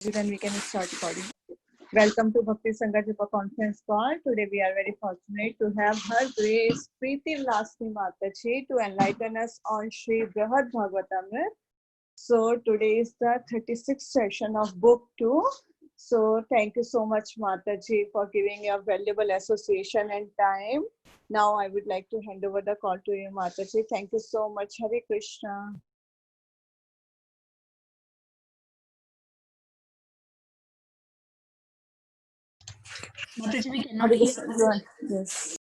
Then we can start recording. Welcome to Bhakti Sangha Japa conference call. Today we are very fortunate to have Her Grace Preethi Vilasini Mataji to enlighten us on Sri Brihad Bhagavatamrta. So today is the 36th session of book 2. So thank you so much Mataji for giving your valuable association and time. Now I would like to hand over the call to you Mataji. Thank you so much. Hare Krishna. Mataji, we cannot hear you. Yes.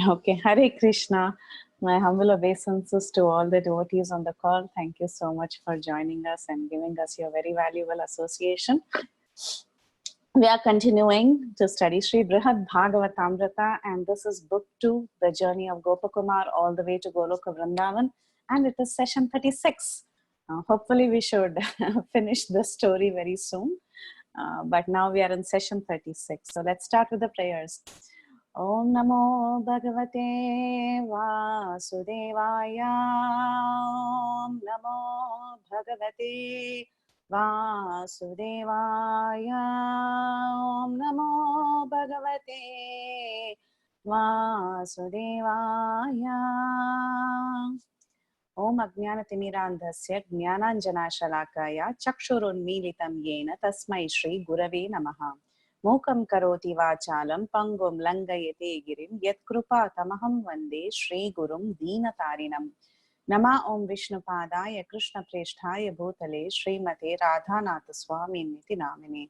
Okay, Hare Krishna. My humble obeisances to all the devotees on the call. Thank you so much for joining us and giving us your very valuable association. We are continuing to study Sri Brihad Bhagavatamrta, and this is book 2, the journey of Gopakumar all the way to Goloka Vrindavan, and it is session 36. Hopefully we should finish this story very soon, but now we are in session 36. So let's start with the prayers. Om Namo Bhagavate Vasudevaya. Om Namo Bhagavate Vasudevaya. Om Namo Bhagavate Vasudevaya. Om Ajnanatimmirandhasya Jnananjanashalakaya Chakshurunmilitam Yena Tasmai Shri Gurave Namaha. Mukam karoti vachalam pangum langayate girim yat krupa tamaham vande Shri Gurum Deenatarinam. Nama Om Vishnupadaya Krishna Presthaya Bhutale Srimate Radhanatha Swami Niti Namine.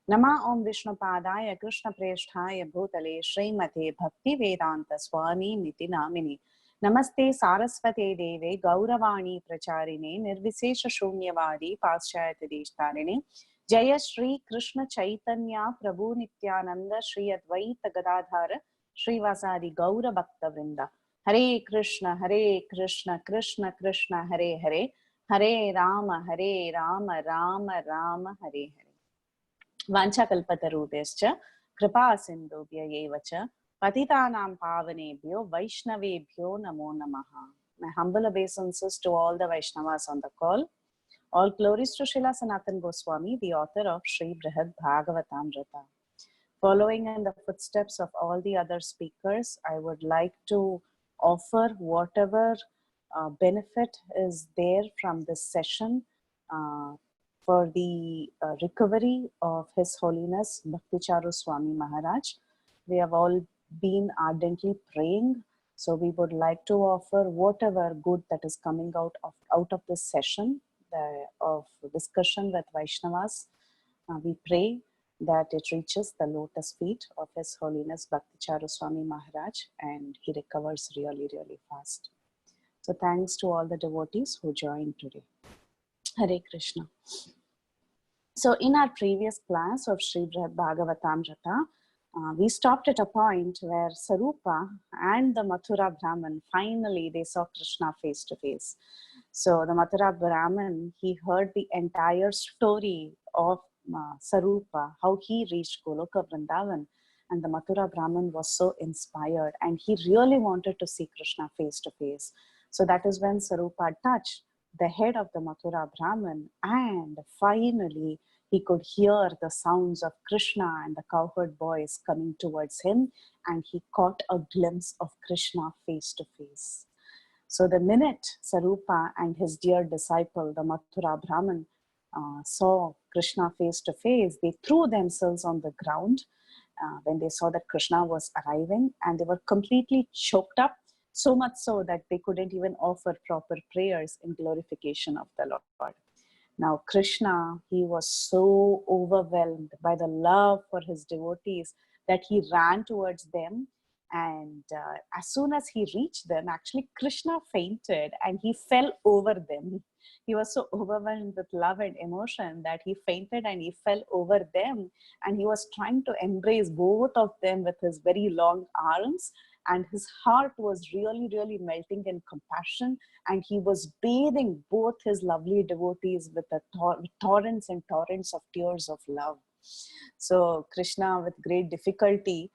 Nama Om Vishnupadaya Krishna Presthaya Bhutale Srimate Bhakti Vedanta Swami Niti Namine. Namaste Saraswate Deve Gauravani Pracharine Nirvisesha Shunyavadi Paschayata Deshtarine. Jaya Shri Krishna Chaitanya Prabhu Nityananda Shri Advaita Gadadhara Shri Vasadi Gaura Bhakta Vrinda. Hare Krishna Krishna Krishna Hare Hare Hare Rama Rama Rama Hare Hare. Vancha kalpatarubhyascha kripa sindhubhya evacha patitanam pavanebhyo vaishnavebhyo namo namaha. My humble obeisances to all the Vaishnavas on the call. All glories to Srila Sanatana Goswami, the author of Sri Brihad Bhagavatamrta. Following in the footsteps of all the other speakers, I would like to offer whatever benefit is there from this session for the recovery of His Holiness Bhakticharu Swami Maharaj. We have all been ardently praying, so we would like to offer whatever good that is coming out of this session of discussion with Vaishnavas. We pray that it reaches the lotus feet of His Holiness Bhakticharu Swami Maharaj and he recovers really, really fast. So thanks to all the devotees who joined today. Hare Krishna. So in our previous class of Sri Brihad Bhagavatamrta, we stopped at a point where Sarupa and the Mathura Brahman, finally they saw Krishna face to face. So the Mathura Brahman, he heard the entire story of Sarupa, how he reached Goloka Vrindavan, and the Mathura Brahman was so inspired and he really wanted to see Krishna face to face. So that is when Sarupa touched the head of the Mathura Brahman, and finally he could hear the sounds of Krishna and the cowherd boys coming towards him, and he caught a glimpse of Krishna face to face. So the minute Sarupa and his dear disciple, the Mathura Brahman, saw Krishna face to face, they threw themselves on the ground when they saw that Krishna was arriving, and they were completely choked up, so much so that they couldn't even offer proper prayers in glorification of the Lord. Now Krishna, he was so overwhelmed by the love for his devotees that he ran towards them, and as soon as he reached them, actually Krishna fainted and he fell over them. He was so overwhelmed with love and emotion that he fainted and he fell over them, and he was trying to embrace both of them with his very long arms, and his heart was really, really melting in compassion, and he was bathing both his lovely devotees with torrents and torrents of tears of love. So Krishna, with great difficulty,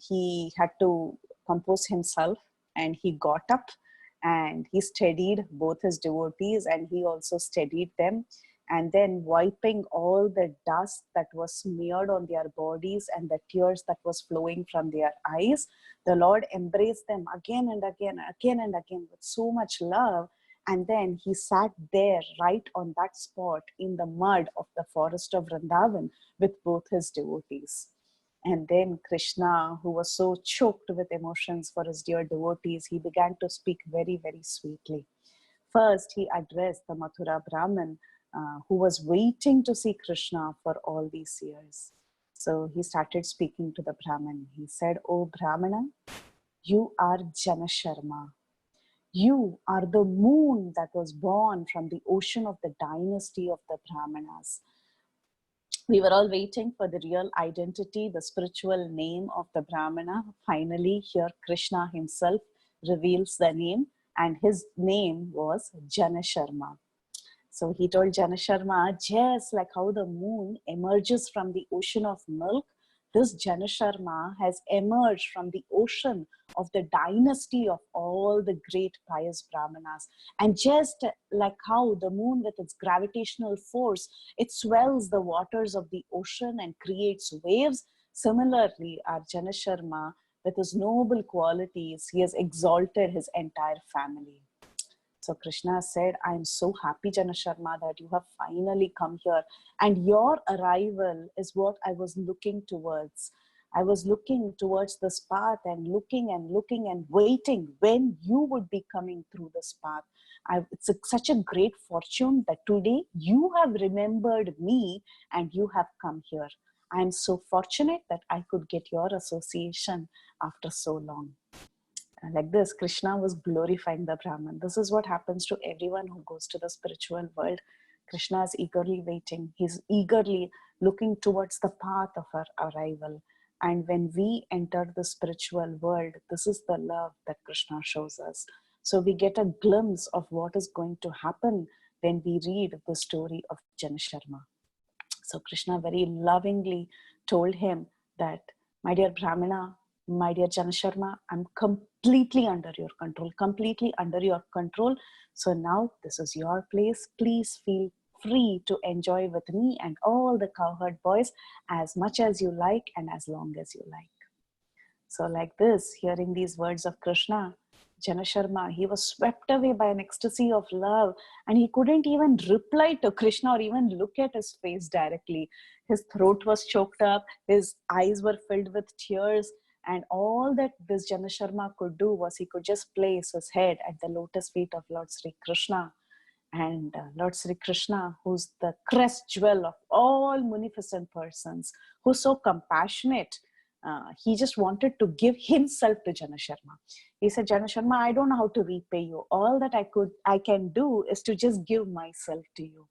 he had to compose himself, and he got up and he steadied both his devotees, and he also steadied them. and then wiping all the dust that was smeared on their bodies and the tears that was flowing from their eyes, the Lord embraced them again and again, again and again with so much love. And then he sat there right on that spot in the mud of the forest of Vrindavan with both his devotees. And then Krishna, who was so choked with emotions for his dear devotees, he began to speak very, very sweetly. First, he addressed the Mathura Brahmin, who was waiting to see Krishna for all these years. So he started speaking to the Brahmin. He said, "O Brahmana, you are Jana Sharma. You are the moon that was born from the ocean of the dynasty of the Brahmanas." We were all waiting for the real identity, the spiritual name of the Brahmana. Finally, here Krishna himself reveals the name, and his name was Jana Sharma. So he told Jana Sharma, just like how the moon emerges from the ocean of milk, this Jana Sharma has emerged from the ocean of the dynasty of all the great pious Brahmanas. And just like how the moon with its gravitational force, it swells the waters of the ocean and creates waves, similarly, our Jana Sharma, with his noble qualities, he has exalted his entire family. So Krishna said, "I'm so happy, Jana Sharma, that you have finally come here. And your arrival is what I was looking towards. I was looking towards this path and looking and waiting when you would be coming through this path. It's such a great fortune that today you have remembered me and you have come here. I'm so fortunate that I could get your association after so long." Like this, Krishna was glorifying the Brahman. This is what happens to everyone who goes to the spiritual world. Krishna is eagerly waiting. He's eagerly looking towards the path of our arrival. And when we enter the spiritual world, this is the love that Krishna shows us. So we get a glimpse of what is going to happen when we read the story of Jana Sharma. So Krishna very lovingly told him that, "My dear Brahmana, my dear Jana Sharma, I'm completely under your control, completely under your control. So now this is your place. Please feel free to enjoy with me and all the cowherd boys as much as you like and as long as you like." So like this, hearing these words of Krishna, Jana Sharma, he was swept away by an ecstasy of love, and he couldn't even reply to Krishna or even look at his face directly. His throat was choked up, his eyes were filled with tears, and all that this Jana Sharma could do was he could just place his head at the lotus feet of Lord Sri Krishna. And Lord Sri Krishna, who's the crest jewel of all munificent persons, who's so compassionate, he just wanted to give himself to Jana Sharma. He said, "Jana Sharma, I don't know how to repay you. All that I can do is to just give myself to you."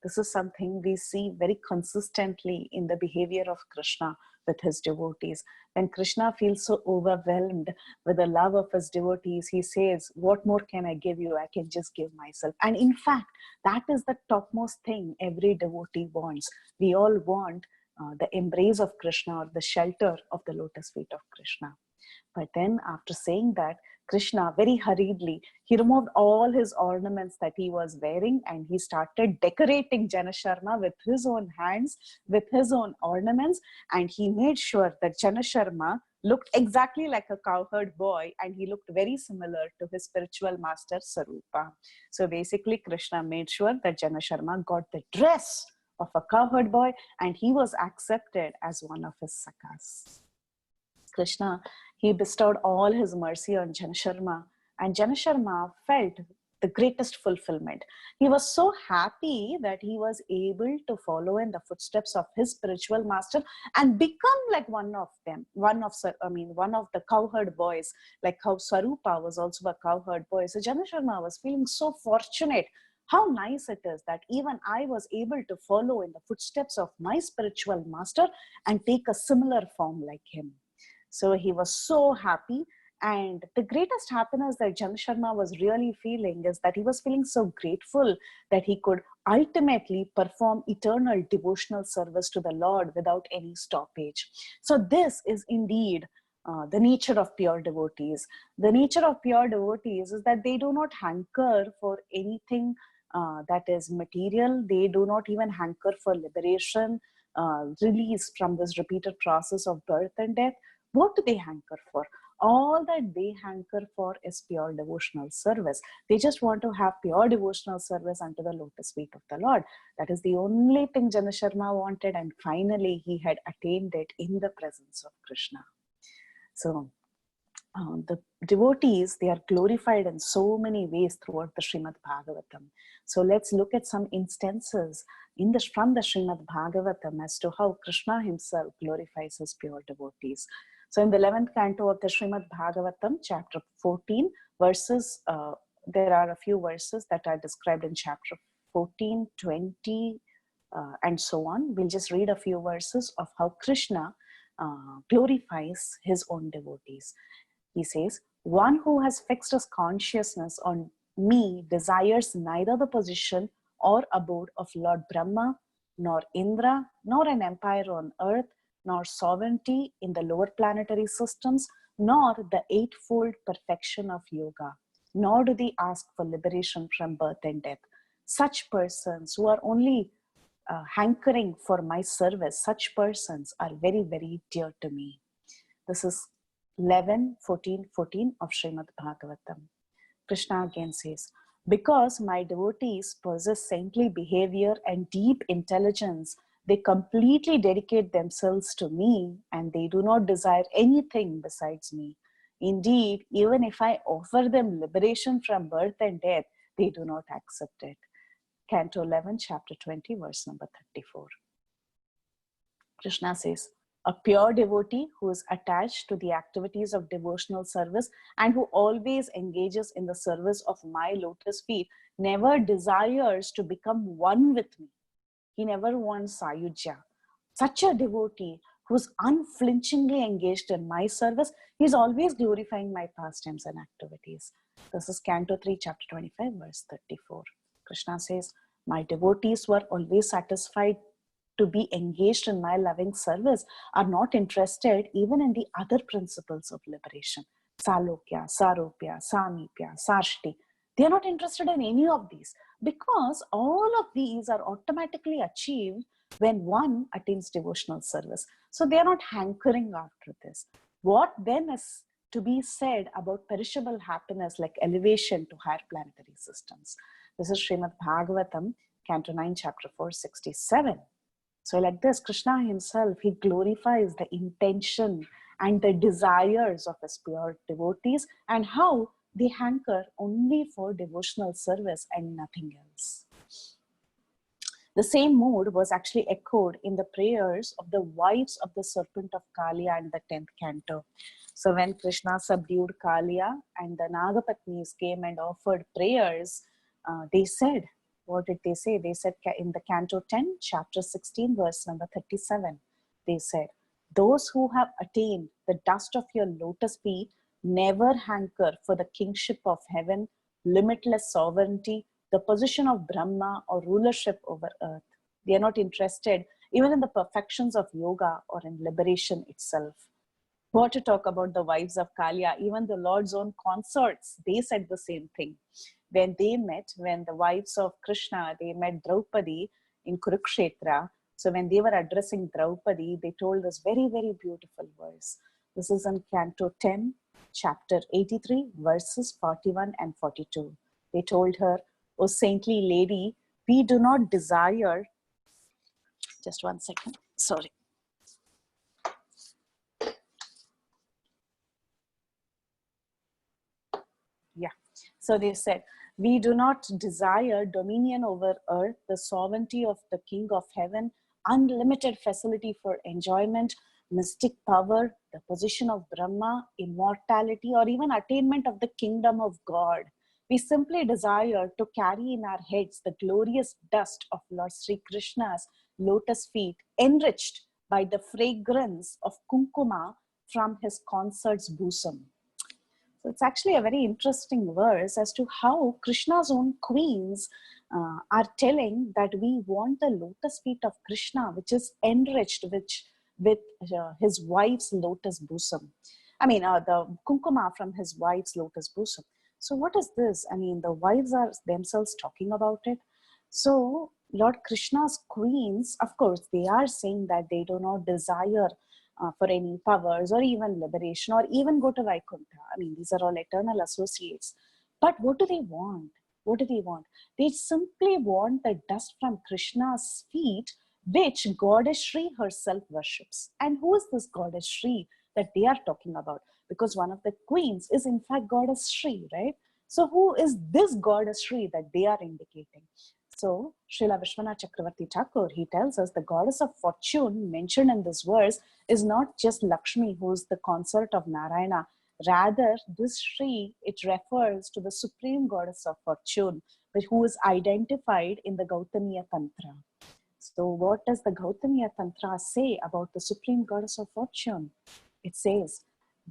This is something we see very consistently in the behavior of Krishna with his devotees. When Krishna feels so overwhelmed with the love of his devotees, he says, "What more can I give you? I can just give myself." And in fact, that is the topmost thing every devotee wants. We all want the embrace of Krishna or the shelter of the lotus feet of Krishna. But then after saying that, Krishna very hurriedly, he removed all his ornaments that he was wearing and he started decorating Jana Sharma with his own hands, with his own ornaments. And he made sure that Jana Sharma looked exactly like a cowherd boy and he looked very similar to his spiritual master Sarupa. So basically Krishna made sure that Jana Sharma got the dress of a cowherd boy and he was accepted as one of his sakhas. Krishna, he bestowed all his mercy on Jana Sharma, and Jana Sharma felt the greatest fulfillment. He was so happy that he was able to follow in the footsteps of his spiritual master and become like one of them, one of the cowherd boys, like how Sarupa was also a cowherd boy. So Jana Sharma was feeling so fortunate. How nice it is that even I was able to follow in the footsteps of my spiritual master and take a similar form like him. So he was so happy. And the greatest happiness that Jana Sharma was really feeling is that he was feeling so grateful that he could ultimately perform eternal devotional service to the Lord without any stoppage. So this is indeed the nature of pure devotees. The nature of pure devotees is that they do not hanker for anything that is material. They do not even hanker for liberation, release from this repeated process of birth and death. What do they hanker for? All that they hanker for is pure devotional service. They just want to have pure devotional service unto the lotus feet of the Lord. That is the only thing Jana Sharma wanted, and finally he had attained it in the presence of Krishna. So the devotees, they are glorified in so many ways throughout the Srimad Bhagavatam. So let's look at some instances from the Srimad Bhagavatam as to how Krishna himself glorifies his pure devotees. So in the 11th canto of the Srimad Bhagavatam, chapter 14, verses, there are a few verses that are described in chapter 14, 20, and so on. We'll just read a few verses of how Krishna glorifies his own devotees. He says, one who has fixed his consciousness on me desires neither the position or abode of Lord Brahma, nor Indra, nor an empire on earth, nor sovereignty in the lower planetary systems, nor the eightfold perfection of yoga, nor do they ask for liberation from birth and death. Such persons who are only hankering for my service, such persons are very, very dear to me. This is 11:14 of Srimad Bhagavatam. Krishna again says, because my devotees possess saintly behavior and deep intelligence, they completely dedicate themselves to me and they do not desire anything besides me. Indeed, even if I offer them liberation from birth and death, they do not accept it. Canto 11, chapter 20, verse number 34. Krishna says, a pure devotee who is attached to the activities of devotional service and who always engages in the service of my lotus feet never desires to become one with me. He never wants sayujya. Such a devotee who is unflinchingly engaged in my service, he is always glorifying my pastimes and activities. This is Canto 3, chapter 25, verse 34. Krishna says, my devotees who are always satisfied to be engaged in my loving service are not interested even in the other principles of liberation. Salokya, Saropya, Samipya, Sarshti. They are not interested in any of these because all of these are automatically achieved when one attains devotional service. So they are not hankering after this. What then is to be said about perishable happiness like elevation to higher planetary systems? This is Srimad Bhagavatam, Canto 9, chapter 467. So like this, Krishna himself, he glorifies the intention and the desires of his pure devotees and how they hanker only for devotional service and nothing else. The same mood was actually echoed in the prayers of the wives of the serpent of Kaliya in the 10th canto. So when Krishna subdued Kaliya and the Nagapatnis came and offered prayers, they said, what did they say? They said in the Canto 10, chapter 16, verse number 37, they said, those who have attained the dust of your lotus feet never hanker for the kingship of heaven, limitless sovereignty, the position of Brahma or rulership over earth. They are not interested even in the perfections of yoga or in liberation itself. What to talk about the wives of Kaliya, even the Lord's own consorts, they said the same thing. When the wives of Krishna, they met Draupadi in Kurukshetra. So when they were addressing Draupadi, they told this very, very beautiful verse. This is in Canto 10, chapter 83, verses 41 and 42. They told her, O saintly lady, we do not desire, just one second, sorry. Yeah, so they said, we do not desire dominion over earth, the sovereignty of the King of heaven, unlimited facility for enjoyment, mystic power, the position of Brahma, immortality, or even attainment of the kingdom of God. We simply desire to carry in our heads the glorious dust of Lord Sri Krishna's lotus feet, enriched by the fragrance of kunkuma from his consort's bosom. So it's actually a very interesting verse as to how Krishna's own queens are telling that we want the lotus feet of Krishna, which is enriched with his wife's lotus bosom. The kunkuma from his wife's lotus bosom. So what is this? I mean, the wives are themselves talking about it. So Lord Krishna's queens, of course, they are saying that they do not desire for any powers or even liberation or even go to Vaikuntha. I mean, these are all eternal associates. But what do they want? What do they want? They simply want the dust from Krishna's feet, which Goddess Shri herself worships. And who is this Goddess Shri that they are talking about? Because one of the queens is in fact Goddess Shri, right? So who is this Goddess Shri that they are indicating? So Srila Vishwanath Chakravarti Thakur, he tells us the goddess of fortune mentioned in this verse is not just Lakshmi, who is the consort of Narayana. Rather, this Shri, it refers to the supreme goddess of fortune, who is identified in the Gautamiya Tantra. So what does the Gautamiya Tantra say about the supreme goddess of fortune? It says,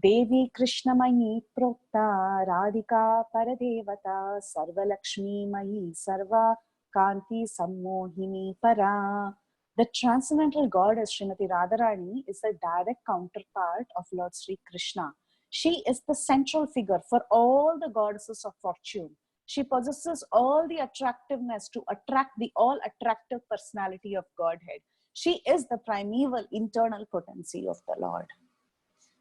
Devi Krishnamayi Prokta Radhika Paradevata Sarva Lakshmi Mayi Sarva Kanti Sammohini Para. The transcendental goddess Srimati Radharani is the direct counterpart of Lord Sri Krishna. She is the central figure for all the goddesses of fortune. She possesses all the attractiveness to attract the all-attractive personality of Godhead. She is the primeval internal potency of the Lord.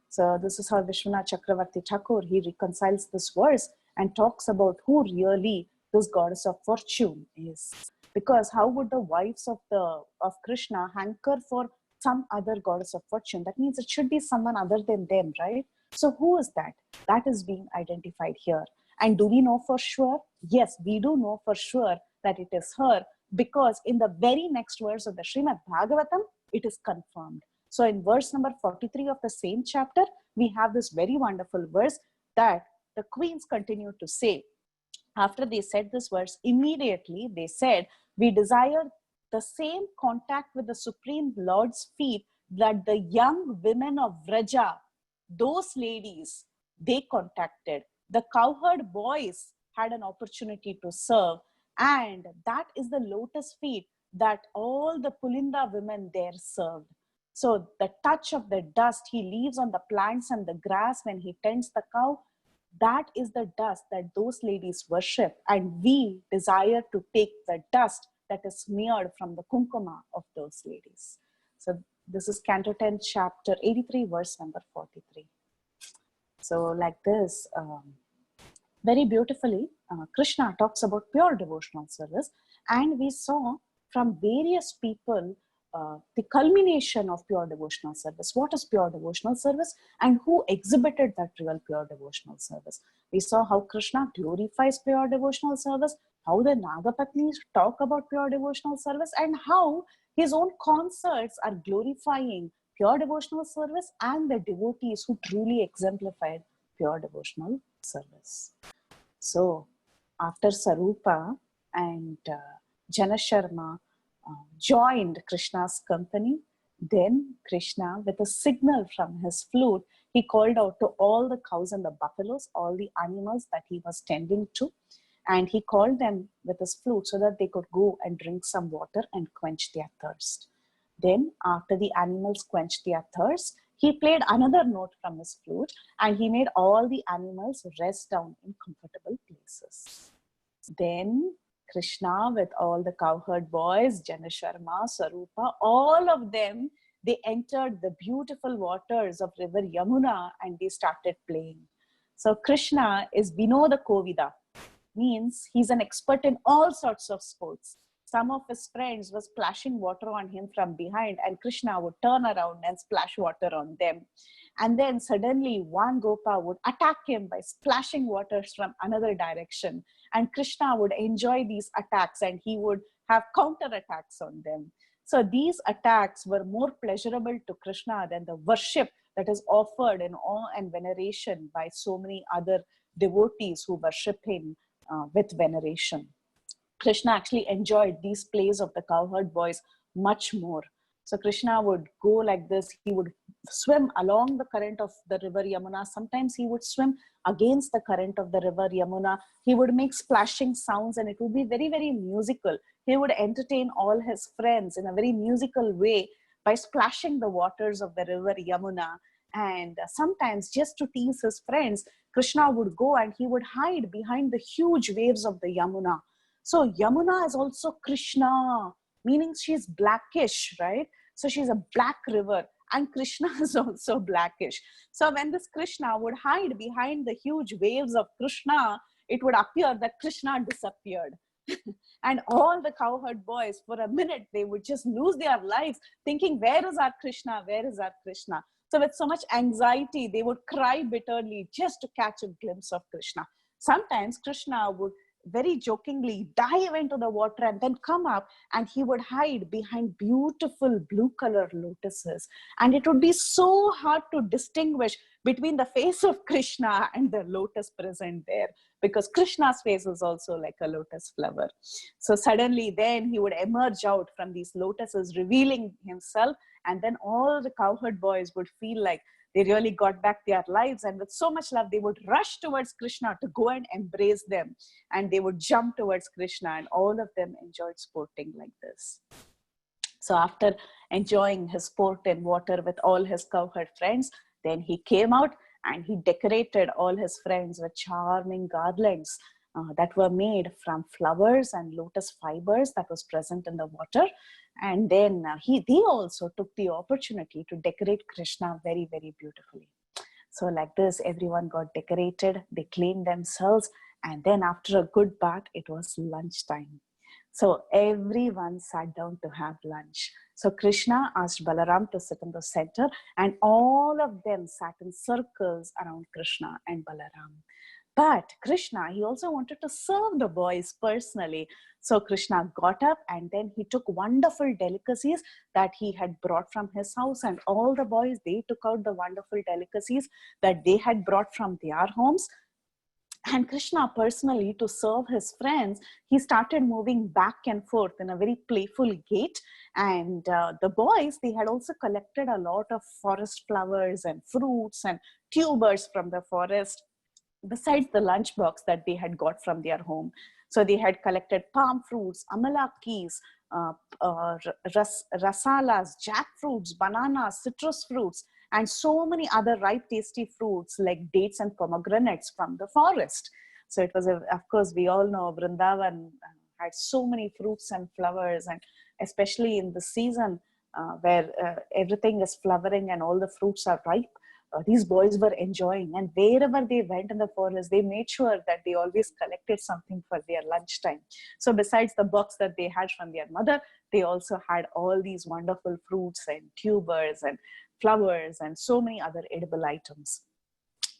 So this is how Vishwanath Chakravarti Thakur, he reconciles this verse and talks about who really this goddess of fortune is. Because how would the wives of Krishna hanker for some other goddess of fortune? That means it should be someone other than them, right? So who is that? That is being identified here. And do we know for sure? Yes, we do know for sure that it is her, because in the very next verse of the Srimad Bhagavatam, it is confirmed. So in verse number 43 of the same chapter, we have this very wonderful verse that the queens continue to say. After they said this verse, immediately they said, we desire the same contact with the Supreme Lord's feet that the young women of Vraja, those ladies, they contacted. The cowherd boys had an opportunity to serve, and that is the lotus feet that all the Pulinda women there served. So the touch of the dust he leaves on the plants and the grass when he tends the cow, that is the dust that those ladies worship, and we desire to take the dust that is smeared from the kunkuma of those ladies. So this is Canto 10, chapter 83, verse number 43. So like this, very beautifully, Krishna talks about pure devotional service, and we saw from various people the culmination of pure devotional service. What is pure devotional service and who exhibited that real pure devotional service? We saw how Krishna glorifies pure devotional service, how the Nagapatnis talk about pure devotional service, and how his own concerts are glorifying pure devotional service and the devotees who truly exemplified pure devotional service. So after Sarupa and Janasharma joined Krishna's company, then Krishna, with a signal from his flute, he called out to all the cows and the buffaloes, all the animals that he was tending to, and he called them with his flute so that they could go and drink some water and quench their thirst. Then after the animals quenched their thirst, he played another note from his flute, and he made all the animals rest down in comfortable places. Then Krishna, with all the cowherd boys, Janasharma, Sarupa, all of them, they entered the beautiful waters of river Yamuna and they started playing. So Krishna is Vinoda Kovida, means he's an expert in all sorts of sports. Some of his friends were splashing water on him from behind, and Krishna would turn around and splash water on them. And then suddenly one Gopa would attack him by splashing waters from another direction. And Krishna would enjoy these attacks and he would have counter attacks on them. So these attacks were more pleasurable to Krishna than the worship that is offered in awe and veneration by so many other devotees who worship him with veneration. Krishna actually enjoyed these plays of the cowherd boys much more. So Krishna would go like this. He would swim along the current of the river Yamuna. Sometimes he would swim against the current of the river Yamuna. He would make splashing sounds and it would be very, very musical. He would entertain all his friends in a very musical way by splashing the waters of the river Yamuna. And sometimes, just to tease his friends, Krishna would go and he would hide behind the huge waves of the Yamuna. So Yamuna is also Krishna, meaning she's blackish, right? So she's a black river, and Krishna is also blackish. So when this Krishna would hide behind the huge waves of Krishna, it would appear that Krishna disappeared. And all the cowherd boys, for a minute, they would just lose their lives thinking, where is our Krishna? Where is our Krishna? So with so much anxiety, they would cry bitterly just to catch a glimpse of Krishna. Sometimes Krishna would very jokingly dive into the water and then come up, and he would hide behind beautiful blue color lotuses. And it would be so hard to distinguish between the face of Krishna and the lotus present there, because Krishna's face is also like a lotus flower. So suddenly then he would emerge out from these lotuses, revealing himself, and then all the cowherd boys would feel like they really got back their lives, and with so much love they would rush towards Krishna to go and embrace them, and they would jump towards Krishna, and all of them enjoyed sporting like this. So after enjoying his sport in water with all his cowherd friends, then he came out and he decorated all his friends with charming garlands that were made from flowers and lotus fibers that was present in the water. And then they also took the opportunity to decorate Krishna very, very beautifully. So like this, everyone got decorated, they cleaned themselves, and then after a good bath, it was lunchtime. So everyone sat down to have lunch. So Krishna asked Balaram to sit in the center, and all of them sat in circles around Krishna and Balaram. But Krishna, he also wanted to serve the boys personally. So Krishna got up, and then he took wonderful delicacies that he had brought from his house, and all the boys, they took out the wonderful delicacies that they had brought from their homes. And Krishna personally, to serve his friends, he started moving back and forth in a very playful gait. And the boys, they had also collected a lot of forest flowers and fruits and tubers from the forest, besides the lunchbox that they had got from their home. So they had collected palm fruits, amalakis, rasalas, jackfruits, bananas, citrus fruits, and so many other ripe, tasty fruits like dates and pomegranates from the forest. So it was, of course, we all know Vrindavan had so many fruits and flowers, and especially in the season where everything is flowering and all the fruits are ripe. These boys were enjoying, and wherever they went in the forest, they made sure that they always collected something for their lunchtime. So besides the box that they had from their mother, they also had all these wonderful fruits and tubers and flowers and so many other edible items.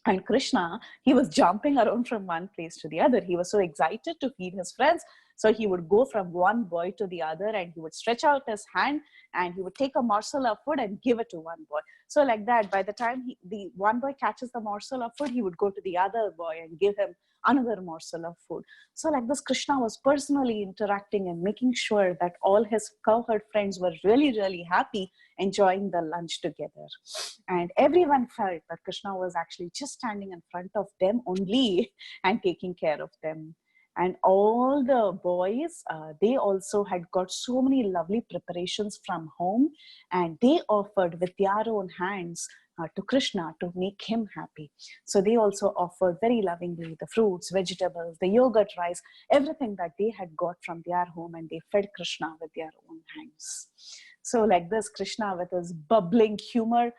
And Krishna, he was jumping around from one place to the other. He was so excited to feed his friends. So he would go from one boy to the other, and he would stretch out his hand, and he would take a morsel of food and give it to one boy. So like that, by the time the one boy catches the morsel of food, he would go to the other boy and give him another morsel of food. So like this, Krishna was personally interacting and making sure that all his cowherd friends were really, really happy enjoying the lunch together. And everyone felt that Krishna was actually just standing in front of them only and taking care of them. And all the boys, they also had got so many lovely preparations from home, and they offered with their own hands to Krishna to make him happy. So they also offered very lovingly the fruits, vegetables, the yogurt, rice, everything that they had got from their home, and they fed Krishna with their own hands. So like this, Krishna, with his bubbling humor,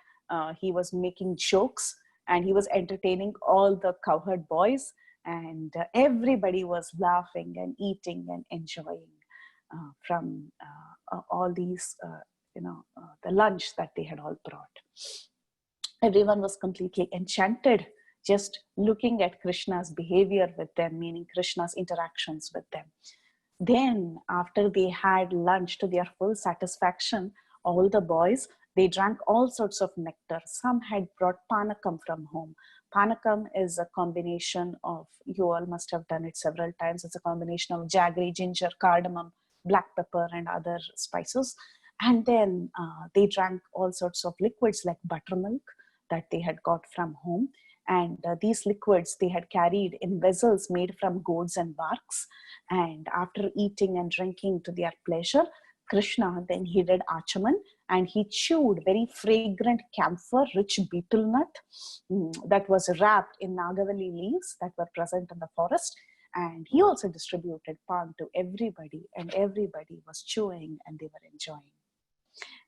he was making jokes, and he was entertaining all the cowherd boys, and everybody was laughing and eating and enjoying from all these, the lunch that they had all brought. Everyone was completely enchanted just looking at Krishna's behavior with them, meaning Krishna's interactions with them. Then after they had lunch to their full satisfaction, all the boys, they drank all sorts of nectar. Some had brought panakam from home. Panakam is a combination of, you all must have done it several times, it's a combination of jaggery, ginger, cardamom, black pepper, and other spices. And then they drank all sorts of liquids like buttermilk that they had got from home. And these liquids they had carried in vessels made from gourds and barks. And after eating and drinking to their pleasure, Krishna, then he did achaman, and he chewed very fragrant camphor, rich betel nut that was wrapped in Nagavali leaves that were present in the forest. And he also distributed pan to everybody, and everybody was chewing and they were enjoying.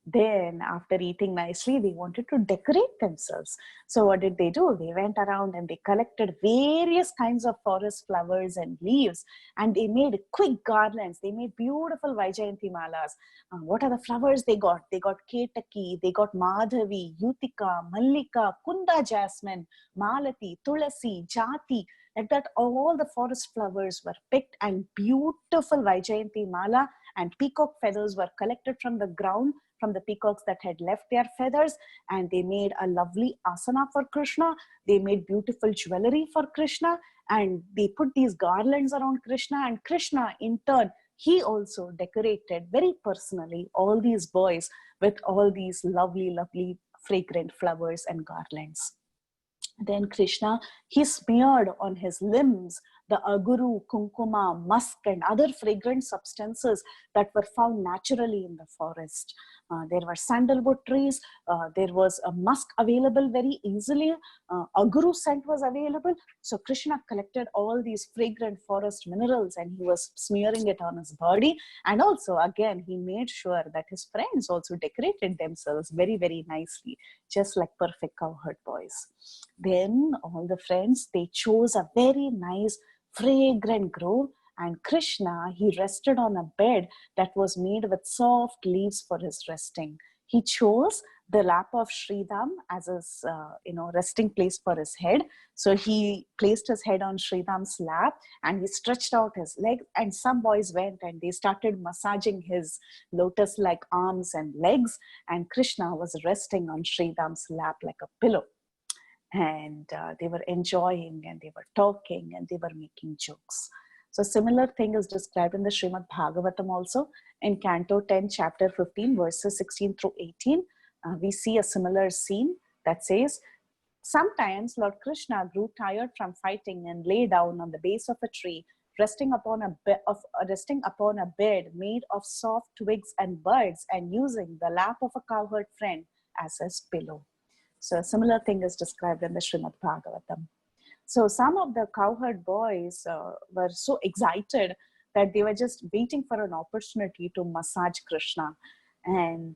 Then after eating nicely, they wanted to decorate themselves. So what did they do? They went around and they collected various kinds of forest flowers and leaves, and they made quick garlands. They made beautiful Vaijayanti malas. What are the flowers they got? They got Ketaki, they got Madhavi, Yutika, Mallika, Kunda jasmine, Malati, Tulasi, Jati. Like that, all the forest flowers were picked, and beautiful Vaijayanti mala and peacock feathers were collected from the ground, from the peacocks that had left their feathers, and they made a lovely asana for Krishna. They made beautiful jewelry for Krishna, and they put these garlands around Krishna, and Krishna in turn, he also decorated very personally all these boys with all these lovely, lovely fragrant flowers and garlands. Then Krishna, he smeared on his limbs the aguru, kunkuma, musk, and other fragrant substances that were found naturally in the forest. There were sandalwood trees. There was a musk available very easily. Aguru scent was available. So Krishna collected all these fragrant forest minerals and he was smearing it on his body. And also, again, he made sure that his friends also decorated themselves very, very nicely, just like perfect cowherd boys. Then all the friends, they chose a very nice fragrant grove, and Krishna, he rested on a bed that was made with soft leaves for his resting. He chose the lap of Sridham as his resting place for his head. So he placed his head on Sridham's lap and he stretched out his legs, and some boys went and they started massaging his lotus-like arms and legs, and Krishna was resting on Sridham's lap like a pillow. And they were enjoying and they were talking and they were making jokes. So similar thing is described in the Srimad Bhagavatam also. In Canto 10, chapter 15, verses 16 through 18, we see a similar scene that says, sometimes Lord Krishna grew tired from fighting and lay down on the base of a tree, resting upon a bed made of soft twigs and buds, and using the lap of a cowherd friend as his pillow. So a similar thing is described in the Srimad Bhagavatam. So some of the cowherd boys were so excited that they were just waiting for an opportunity to massage Krishna. And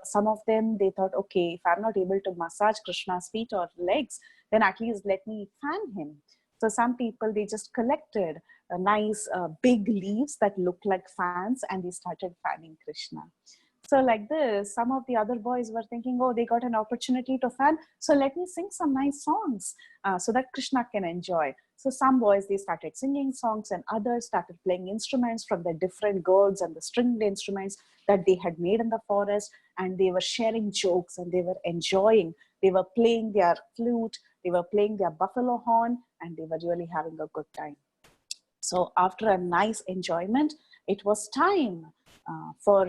some of them, they thought, okay, if I'm not able to massage Krishna's feet or legs, then at least let me fan him. So some people, they just collected nice big leaves that look like fans and they started fanning Krishna. So like this, some of the other boys were thinking, oh, they got an opportunity to fan, so let me sing some nice songs so that Krishna can enjoy. So some boys, they started singing songs, and others started playing instruments from the different gourds and the stringed instruments that they had made in the forest, and they were sharing jokes and they were enjoying. They were playing their flute, they were playing their buffalo horn, and they were really having a good time. So after a nice enjoyment, it was time for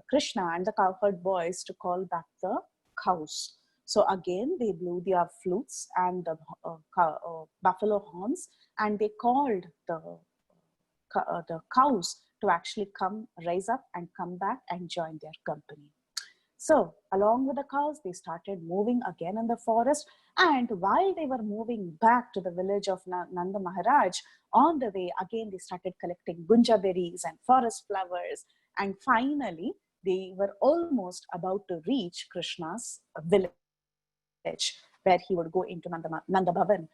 Krishna and the cowherd boys to call back the cows. So again, they blew their flutes and the buffalo horns, and they called the cows to actually rise up and come back and join their company. So along with the cows, they started moving again in the forest. And while they were moving back to the village of Nanda Maharaj, on the way, again, they started collecting gunja berries and forest flowers. And finally, they were almost about to reach Krishna's village, where he would go into Nanda Bhavan,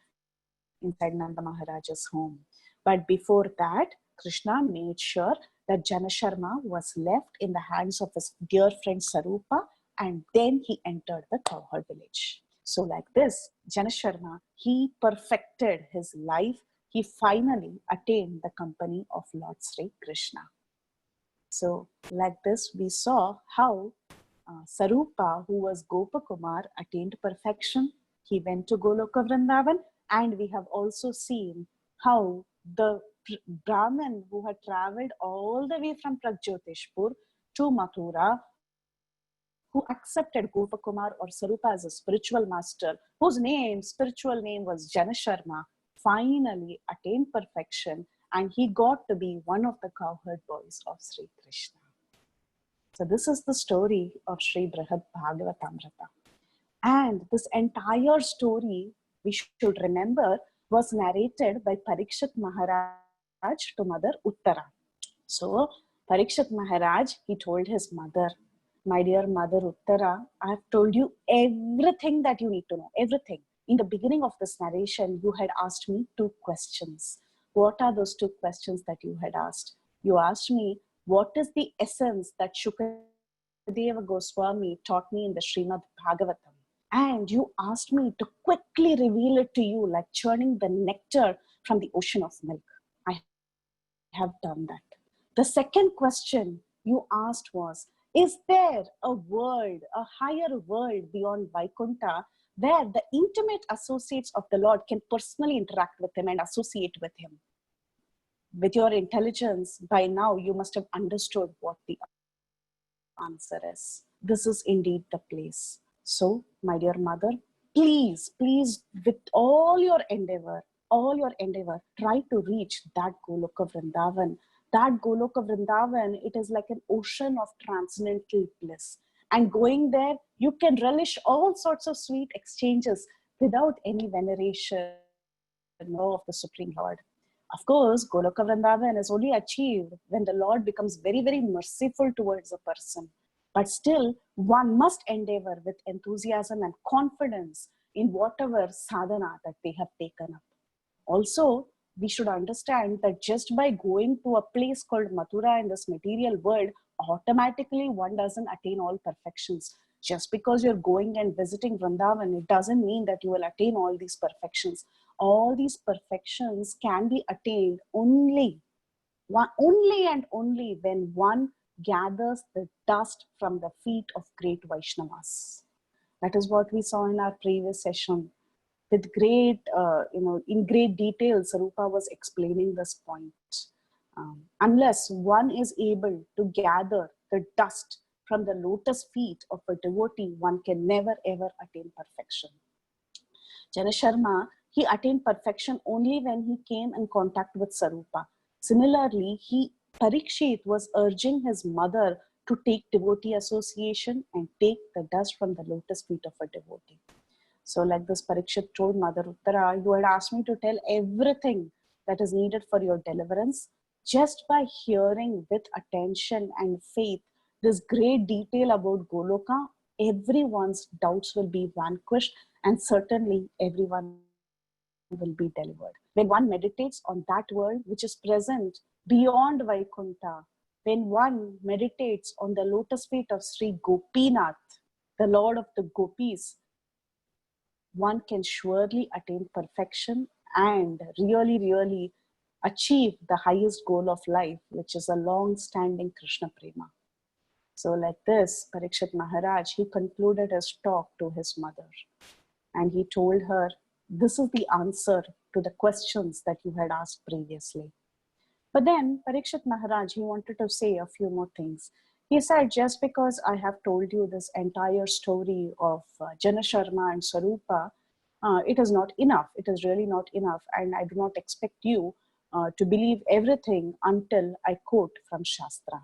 inside Nanda Maharaj's home. But before that, Krishna made sure that Janasharma was left in the hands of his dear friend Sarupa, and then he entered the cowherd village. So like this, Janasharma, he perfected his life. He finally attained the company of Lord Sri Krishna. So like this, we saw how Sarupa, who was Gopakumar, attained perfection. He went to Goloka Vrindavan, and we have also seen how the Brahmin who had traveled all the way from Pragjotishpur to Mathura, who accepted Gopakumar or Sarupa as a spiritual master, whose spiritual name was Janasharma, finally attained perfection, and he got to be one of the cowherd boys of Sri Krishna. So this is the story of Sri Brihad Bhagavatamrta. And this entire story, we should remember, was narrated by Parikshit Maharaj to Mother Uttara. So Parikshit Maharaj, he told his mother, my dear Mother Uttara, I have told you everything that you need to know, everything. In the beginning of this narration, you had asked me 2 questions. What are those 2 questions that you had asked? You asked me, what is the essence that Shukadeva Goswami taught me in the Srimad Bhagavatam? And you asked me to quickly reveal it to you like churning the nectar from the ocean of milk. I have done that. The second question you asked was, is there a world, a higher world beyond Vaikuntha where the intimate associates of the Lord can personally interact with him and associate with him? With your intelligence, by now you must have understood what the answer is. This is indeed the place. So, my dear mother, please, with all your endeavor, try to reach that Goloka Vrindavan. That Goloka Vrindavan, it is like an ocean of transcendental bliss. And going there, you can relish all sorts of sweet exchanges without any veneration of the Supreme Lord. Of course, Goloka Vrindavan is only achieved when the Lord becomes very, very merciful towards a person. But still, one must endeavor with enthusiasm and confidence in whatever sadhana that they have taken up. Also, we should understand that just by going to a place called Mathura in this material world, automatically one doesn't attain all perfections. Just because you're going and visiting Vrindavan, it doesn't mean that you will attain all these perfections. All these perfections can be attained only and only when one gathers the dust from the feet of great Vaishnavas. That is what we saw in our previous session. With great, in great detail, Sarupa was explaining this point. Unless one is able to gather the dust from the lotus feet of a devotee, one can never ever attain perfection. Janasharma, he attained perfection only when he came in contact with Sarupa. Similarly, Parikshit was urging his mother to take devotee association and take the dust from the lotus feet of a devotee. So like this, Parikshit told Mother Uttara, you had asked me to tell everything that is needed for your deliverance. Just by hearing with attention and faith this great detail about Goloka, everyone's doubts will be vanquished and certainly everyone will be delivered. When one meditates on that world which is present beyond Vaikuntha, when one meditates on the lotus feet of Sri Gopinath, the Lord of the Gopis, one can surely attain perfection and really, really achieve the highest goal of life, which is a long-standing Krishna Prema. So like this, Parikshit Maharaj, he concluded his talk to his mother. And he told her, this is the answer to the questions that you had asked previously. But then Parikshit Maharaj, he wanted to say a few more things. He said, just because I have told you this entire story of Janasharma and Sarupa, it is not enough. It is really not enough. And I do not expect you to believe everything until I quote from Shastra.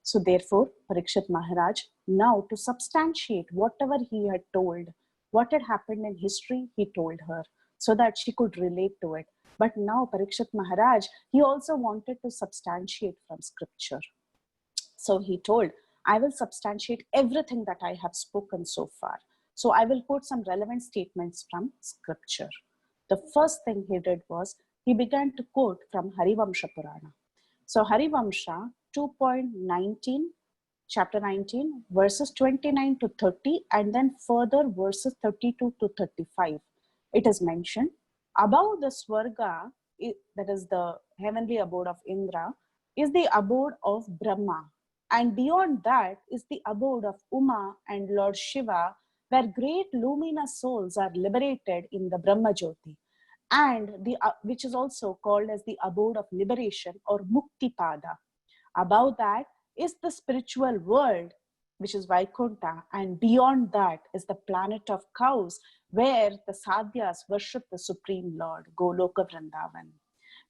So therefore, Parikshit Maharaj, now to substantiate whatever he had told, what had happened in history, he told her so that she could relate to it. But now Parikshit Maharaj, he also wanted to substantiate from scripture. So he told, I will substantiate everything that I have spoken so far. So I will quote some relevant statements from scripture. The first thing he did was, he began to quote from Harivamsha Purana. So Harivamsha 2.19, chapter 19, verses 29 to 30, and then further verses 32 to 35. It is mentioned, above the Swarga, that is the heavenly abode of Indra, is the abode of Brahma. And beyond that is the abode of Uma and Lord Shiva, where great luminous souls are liberated in the Brahma Jyoti, and which is also called as the abode of liberation or Mukti Pada. Above that is the spiritual world, which is Vaikuntha, and beyond that is the planet of cows, where the sadhyas worship the Supreme Lord, Goloka Vrindavan.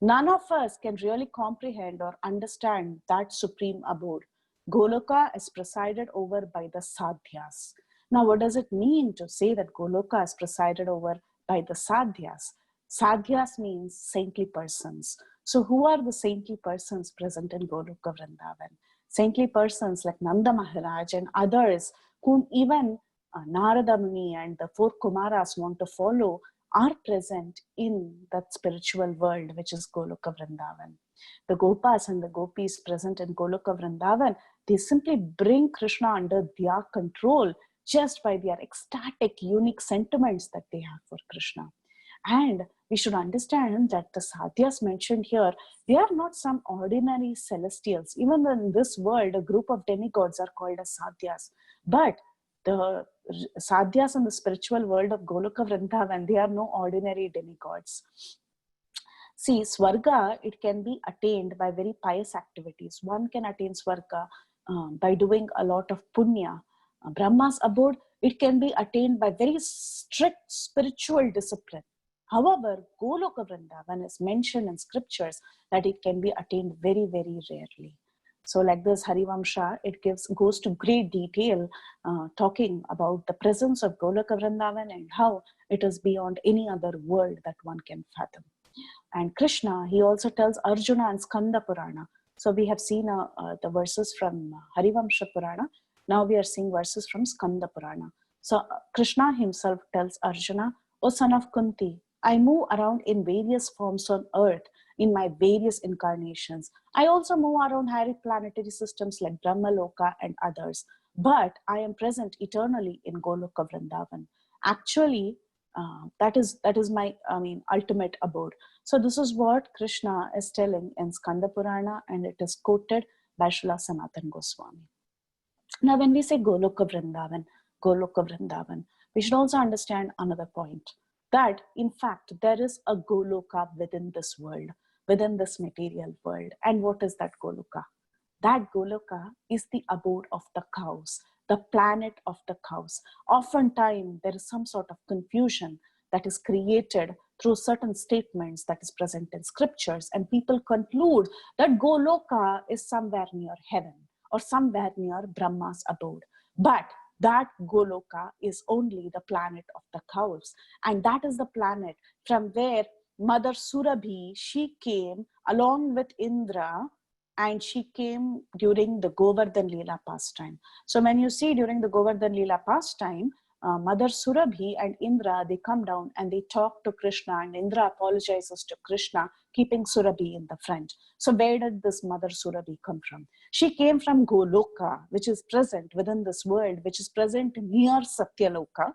None of us can really comprehend or understand that supreme abode. Goloka is presided over by the sadhyas. Now, what does it mean to say that Goloka is presided over by the sadhyas? Sadhyas means saintly persons. So who are the saintly persons present in Goloka Vrindavan? Saintly persons like Nanda Maharaj and others whom even Narada Muni and the four Kumaras want to follow are present in that spiritual world, which is Goloka Vrindavan. The Gopas and the Gopis present in Goloka Vrindavan, they simply bring Krishna under their control just by their ecstatic, unique sentiments that they have for Krishna. And we should understand that the sadhyas mentioned here, they are not some ordinary celestials. Even in this world, a group of demigods are called as sadhyas. But the sadhyas in the spiritual world of Goloka Vrindavan, they are no ordinary demigods. See, Swarga, it can be attained by very pious activities. One can attain Swarga by doing a lot of punya. Brahma's abode, it can be attained by very strict spiritual discipline. However, Goloka Vrindavan is mentioned in scriptures that it can be attained very, very rarely. So like this Harivamsha, it goes to great detail talking about the presence of Goloka Vrindavan and how it is beyond any other world that one can fathom. And Krishna, he also tells Arjuna and Skanda Purana. So we have seen the verses from Harivamsha Purana. Now we are seeing verses from Skanda Purana. So Krishna himself tells Arjuna, O son of Kunti, I move around in various forms on earth in my various incarnations. I also move around higher planetary systems like Brahmaloka and others. But I am present eternally in Goloka Vrindavan. Actually, that is my ultimate abode. So this is what Krishna is telling in Skanda Purana, and it is quoted by Srila Sanatana Goswami. Now when we say Goloka Vrindavan, we should also understand another point, that in fact there is a Goloka within this world, within this material world. And what is that Goloka? That Goloka is the abode of the cows, the planet of the cows. Oftentimes, there is some sort of confusion that is created through certain statements that is present in scriptures, and people conclude that Goloka is somewhere near heaven or somewhere near Brahma's abode. But that Goloka is only the planet of the cows, and that is the planet from where Mother Surabhi, she came along with Indra, and she came during the Govardhan Leela pastime. So when you see during the Govardhan Leela pastime, Mother Surabhi and Indra, they come down and they talk to Krishna, and Indra apologizes to Krishna, keeping Surabhi in the front. So where did this Mother Surabhi come from? She came from Goloka, which is present within this world, which is present near Satyaloka.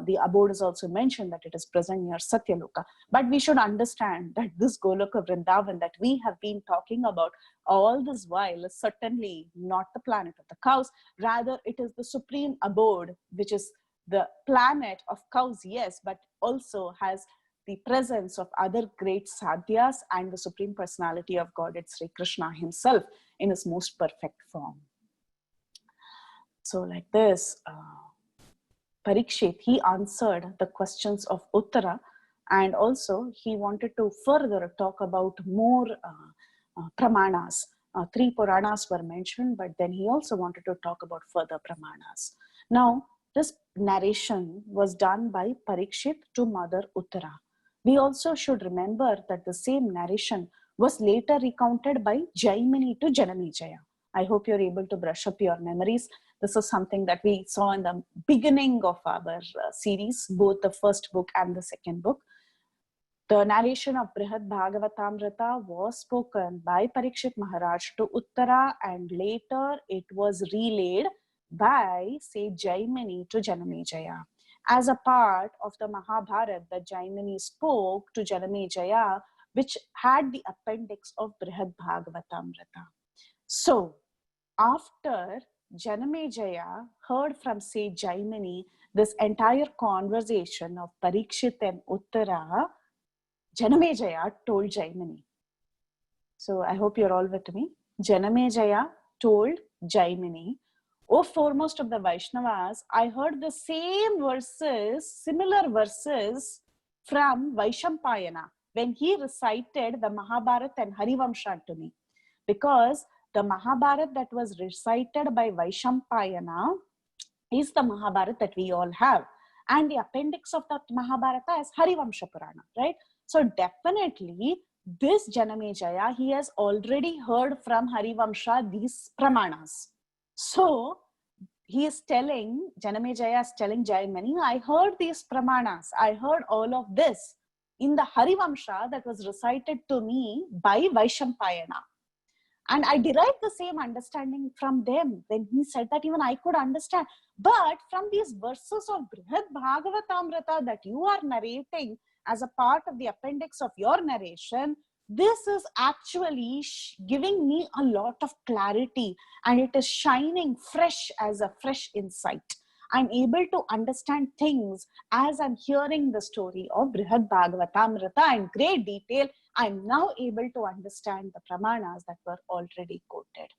The abode is also mentioned that it is present near Satyaloka. But we should understand that this Goloka Vrindavan that we have been talking about all this while is certainly not the planet of the cows. Rather, it is the supreme abode, which is the planet of cows, yes, but also has the presence of other great sadhyas and the Supreme Personality of Godhead Sri Krishna himself in his most perfect form. So like this, Parikshit, he answered the questions of Uttara, and also he wanted to further talk about more pramanas. 3 Puranas were mentioned, but then he also wanted to talk about further pramanas. Now, this narration was done by Parikshit to Mother Uttara. We also should remember that the same narration was later recounted by Jaimini to Janamejaya. I hope you're able to brush up your memories. This is something that we saw in the beginning of our series, both the first book and the second book. The narration of Brihad Bhagavatamrta was spoken by Parikshit Maharaj to Uttara, and later it was relayed by, say, Jaimini to Janamejaya. As a part of the Mahabharata that Jaimini spoke to Janamejaya, which had the appendix of Brihad Bhagavatamrta. So, after Janamejaya heard from, say, Jaimini, this entire conversation of Parikshit and Uttara, Janamejaya told Jaimini. So I hope you're all with me. Janamejaya told Jaimini, O foremost of the Vaishnavas, I heard the same verses, similar verses from Vaishampayana when he recited the Mahabharata and Harivamsha to me. Because the Mahabharata that was recited by Vaishampayana is the Mahabharata that we all have. And the appendix of that Mahabharata is Harivamsha Purana, right? So definitely this Janamejaya, he has already heard from Harivamsha these pramanas. So he is telling, Janamejaya is telling Jaimani, I heard these pramanas, I heard all of this in the Harivamsha that was recited to me by Vaishampayana. And I derived the same understanding from them. When he said that, even I could understand. But from these verses of Brihad Bhagavatamrta that you are narrating as a part of the appendix of your narration, this is actually giving me a lot of clarity, and it is shining fresh as a fresh insight. I'm able to understand things as I'm hearing the story of Brihad Bhagavatamrta in great detail. I'm now able to understand the pramanas that were already quoted.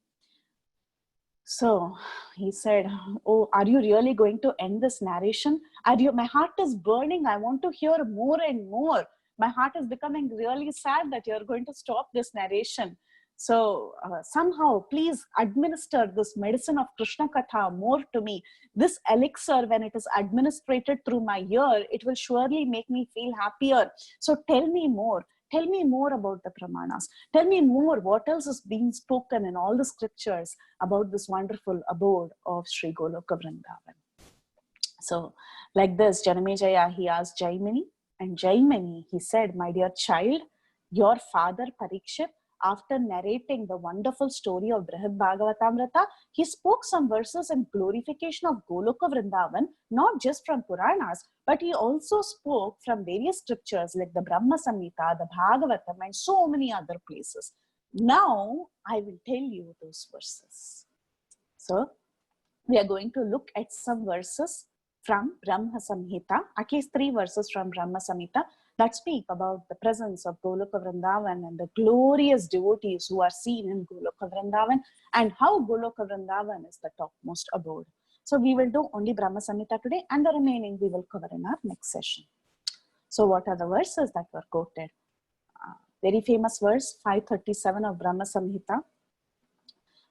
So he said, oh, are you really going to end this narration? My heart is burning. I want to hear more and more. My heart is becoming really sad that you're going to stop this narration. So somehow, please administer this medicine of Krishna Katha more to me. This elixir, when it is administrated through my ear, it will surely make me feel happier. So tell me more. Tell me more about the pramanas. Tell me more what else is being spoken in all the scriptures about this wonderful abode of Sri Goloka Vrindavan. So like this, Janamejaya, he asked Jaimini, and Jaimini, he said, my dear child, your father Parikshit, after narrating the wonderful story of Brihad Bhagavatamrta, he spoke some verses in glorification of Goloka Vrindavan, not just from Puranas, but he also spoke from various scriptures like the Brahma Samhita, the Bhagavatam, and so many other places. Now, I will tell you those verses. So, we are going to look at some verses from Brahma Samhita, at least 3 verses from Brahma Samhita that speak about the presence of Goloka Vrindavan and the glorious devotees who are seen in Goloka Vrindavan, and how Goloka Vrindavan is the topmost abode. So we will do only Brahma Samhita today, and the remaining we will cover in our next session. So what are the verses that were quoted? Very famous verse, 537 of Brahma Samhita.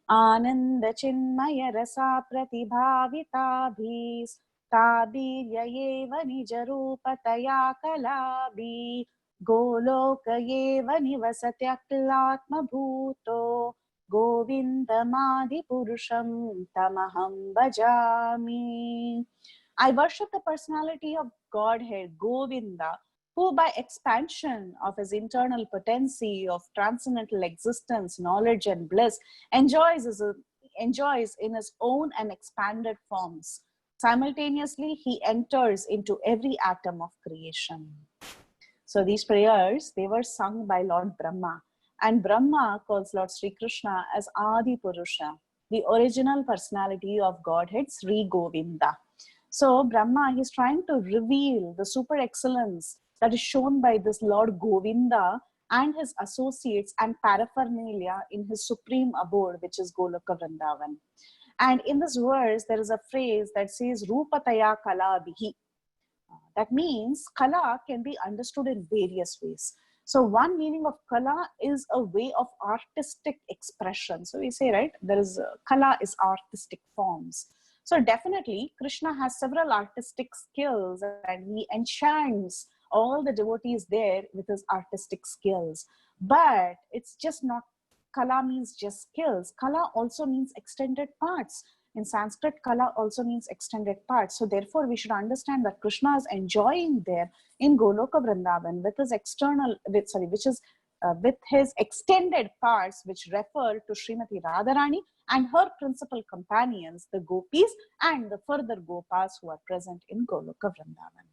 Ananda Chinmaya Rasa Pratibhavitabhis Tabiryaeva Nijarupataya Kalabi Golokayeva Nivasatyaklatma Bhuto Govindamadi Purusham Tamaham Bhajami. I worship the personality of Godhead, Govinda, who by expansion of his internal potency of transcendental existence, knowledge and bliss, enjoys in his own and expanded forms. Simultaneously, he enters into every atom of creation. So these prayers, they were sung by Lord Brahma. And Brahma calls Lord Sri Krishna as Adi Purusha, the original personality of Godhead, Sri Govinda. So Brahma, he's trying to reveal the super excellence that is shown by this Lord Govinda and his associates and paraphernalia in his supreme abode, which is Goloka Vrindavan. And in this verse, there is a phrase that says, Rupataya Kala Bihi. That means Kala can be understood in various ways. So one meaning of Kala is a way of artistic expression. So we say, right, there is Kala is artistic forms. So definitely Krishna has several artistic skills, and he enchants all the devotees there with his artistic skills. But it's just not, Kala means just skills. Kala also means extended parts. In Sanskrit, Kala also means extended parts. So therefore, we should understand that Krishna is enjoying there in Goloka Vrindavan with his with his extended parts, which refer to Srimati Radharani and her principal companions, the gopis and the further gopas who are present in Goloka Vrindavan.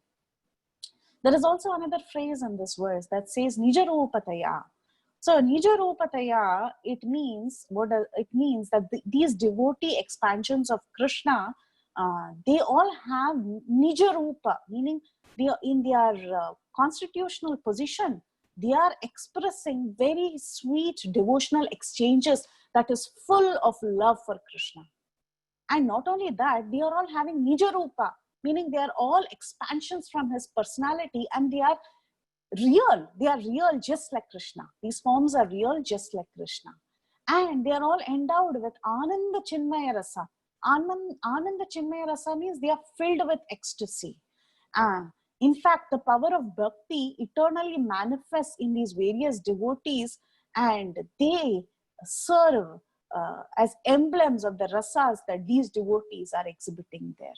There is also another phrase in this verse that says Nijarupataya. So Nijarupataya, it means that these devotee expansions of Krishna, they all have Nijarupa, meaning they are in their constitutional position. They are expressing very sweet devotional exchanges that is full of love for Krishna. And not only that, they are all having Nijarupa, meaning they are all expansions from his personality, and they are real just like Krishna. These forms are real just like Krishna. And they are all endowed with Ananda Chinmaya Rasa. Ananda Chinmaya Rasa means they are filled with ecstasy. In fact, the power of bhakti eternally manifests in these various devotees, and they serve as emblems of the rasas that these devotees are exhibiting there.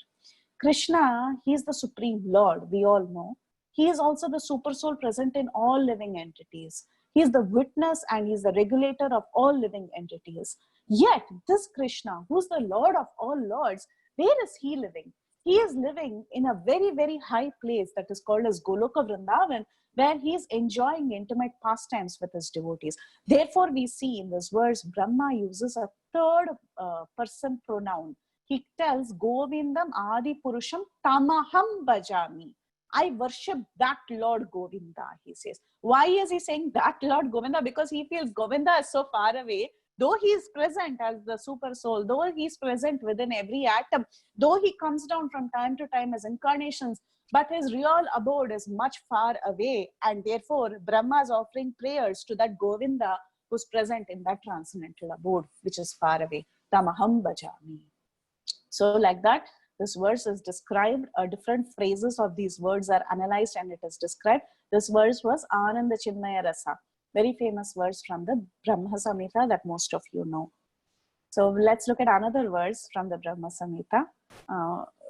Krishna, he is the Supreme Lord, we all know. He is also the super soul present in all living entities. He is the witness and he is the regulator of all living entities. Yet, this Krishna, who is the Lord of all lords, where is he living? He is living in a very, very high place that is called as Goloka Vrindavan, where he is enjoying intimate pastimes with his devotees. Therefore, we see in this verse, Brahma uses a third person pronoun. He tells Govindam Adi Purusham Tamaham Bhajami. I worship that Lord Govinda, he says. Why is he saying that Lord Govinda? Because he feels Govinda is so far away. Though he is present as the super soul, though he is present within every atom, though he comes down from time to time as incarnations, but his real abode is much far away. And therefore, Brahma is offering prayers to that Govinda who's present in that transcendental abode, which is far away. Tamaham Bhajami. So like that, this verse is described, different phrases of these words are analyzed and it is described. This verse was Ananda Chinmaya Rasa, very famous verse from the Brahma Samhita that most of you know. So let's look at another verse from the Brahma Samhita.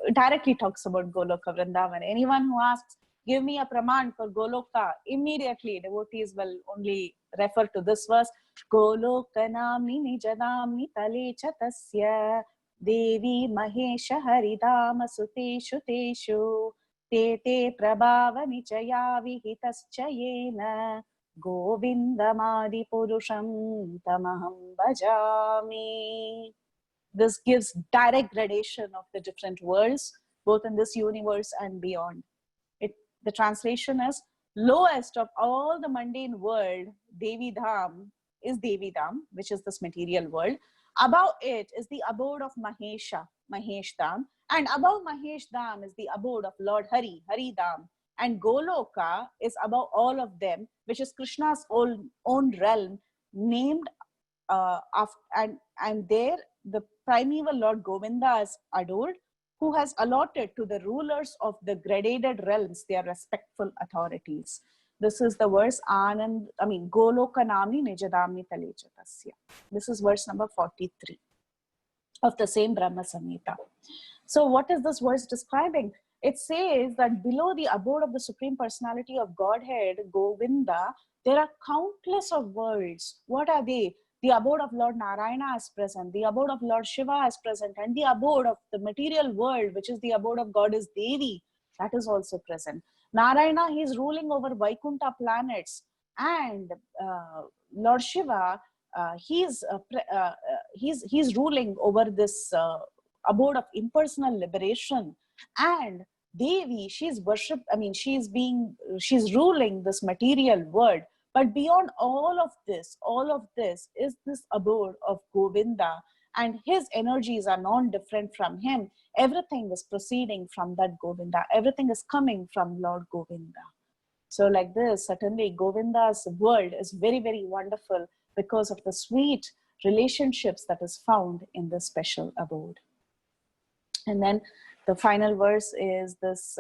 It directly talks about Goloka Vrindavan. Anyone who asks, give me a praman for Goloka, immediately devotees will only refer to this verse. Goloka namni nijadamni talecha tasya Devi Mahesha Haridama Suteshu Teshu Te Te Prabhava Nichaya Vihitascha Govindamadi Purusham Tamaham Bhajami. This gives direct gradation of the different worlds, both in this universe and beyond. The translation is, lowest of all the mundane world, Devi Dham, is Devi Dham, which is this material world. Above it is the abode of Mahesha, Mahesh Dham. And above Mahesh Dham is the abode of Lord Hari, Hari Dham. And Goloka is above all of them, which is Krishna's own realm, named and there the primeval Lord Govinda is adored, who has allotted to the rulers of the gradated realms their respectful authorities. This is the verse Goloka Namni Nijadamni Talechatasya. This is verse number 43 of the same Brahma Samhita. So what is this verse describing? It says that below the abode of the Supreme Personality of Godhead, Govinda, there are countless of worlds. What are they? The abode of Lord Narayana is present, the abode of Lord Shiva is present, and the abode of the material world, which is the abode of Goddess Devi, that is also present. Narayana, he is ruling over Vaikuntha planets, and Lord Shiva, he's ruling over this abode of impersonal liberation, and Devi, she's ruling this material world. But beyond all of this is this abode of Govinda, and his energies are non-different from him. Everything is proceeding from that Govinda. Everything is coming from Lord Govinda. So like this, certainly Govinda's world is very, very wonderful because of the sweet relationships that is found in this special abode. And then the final verse is this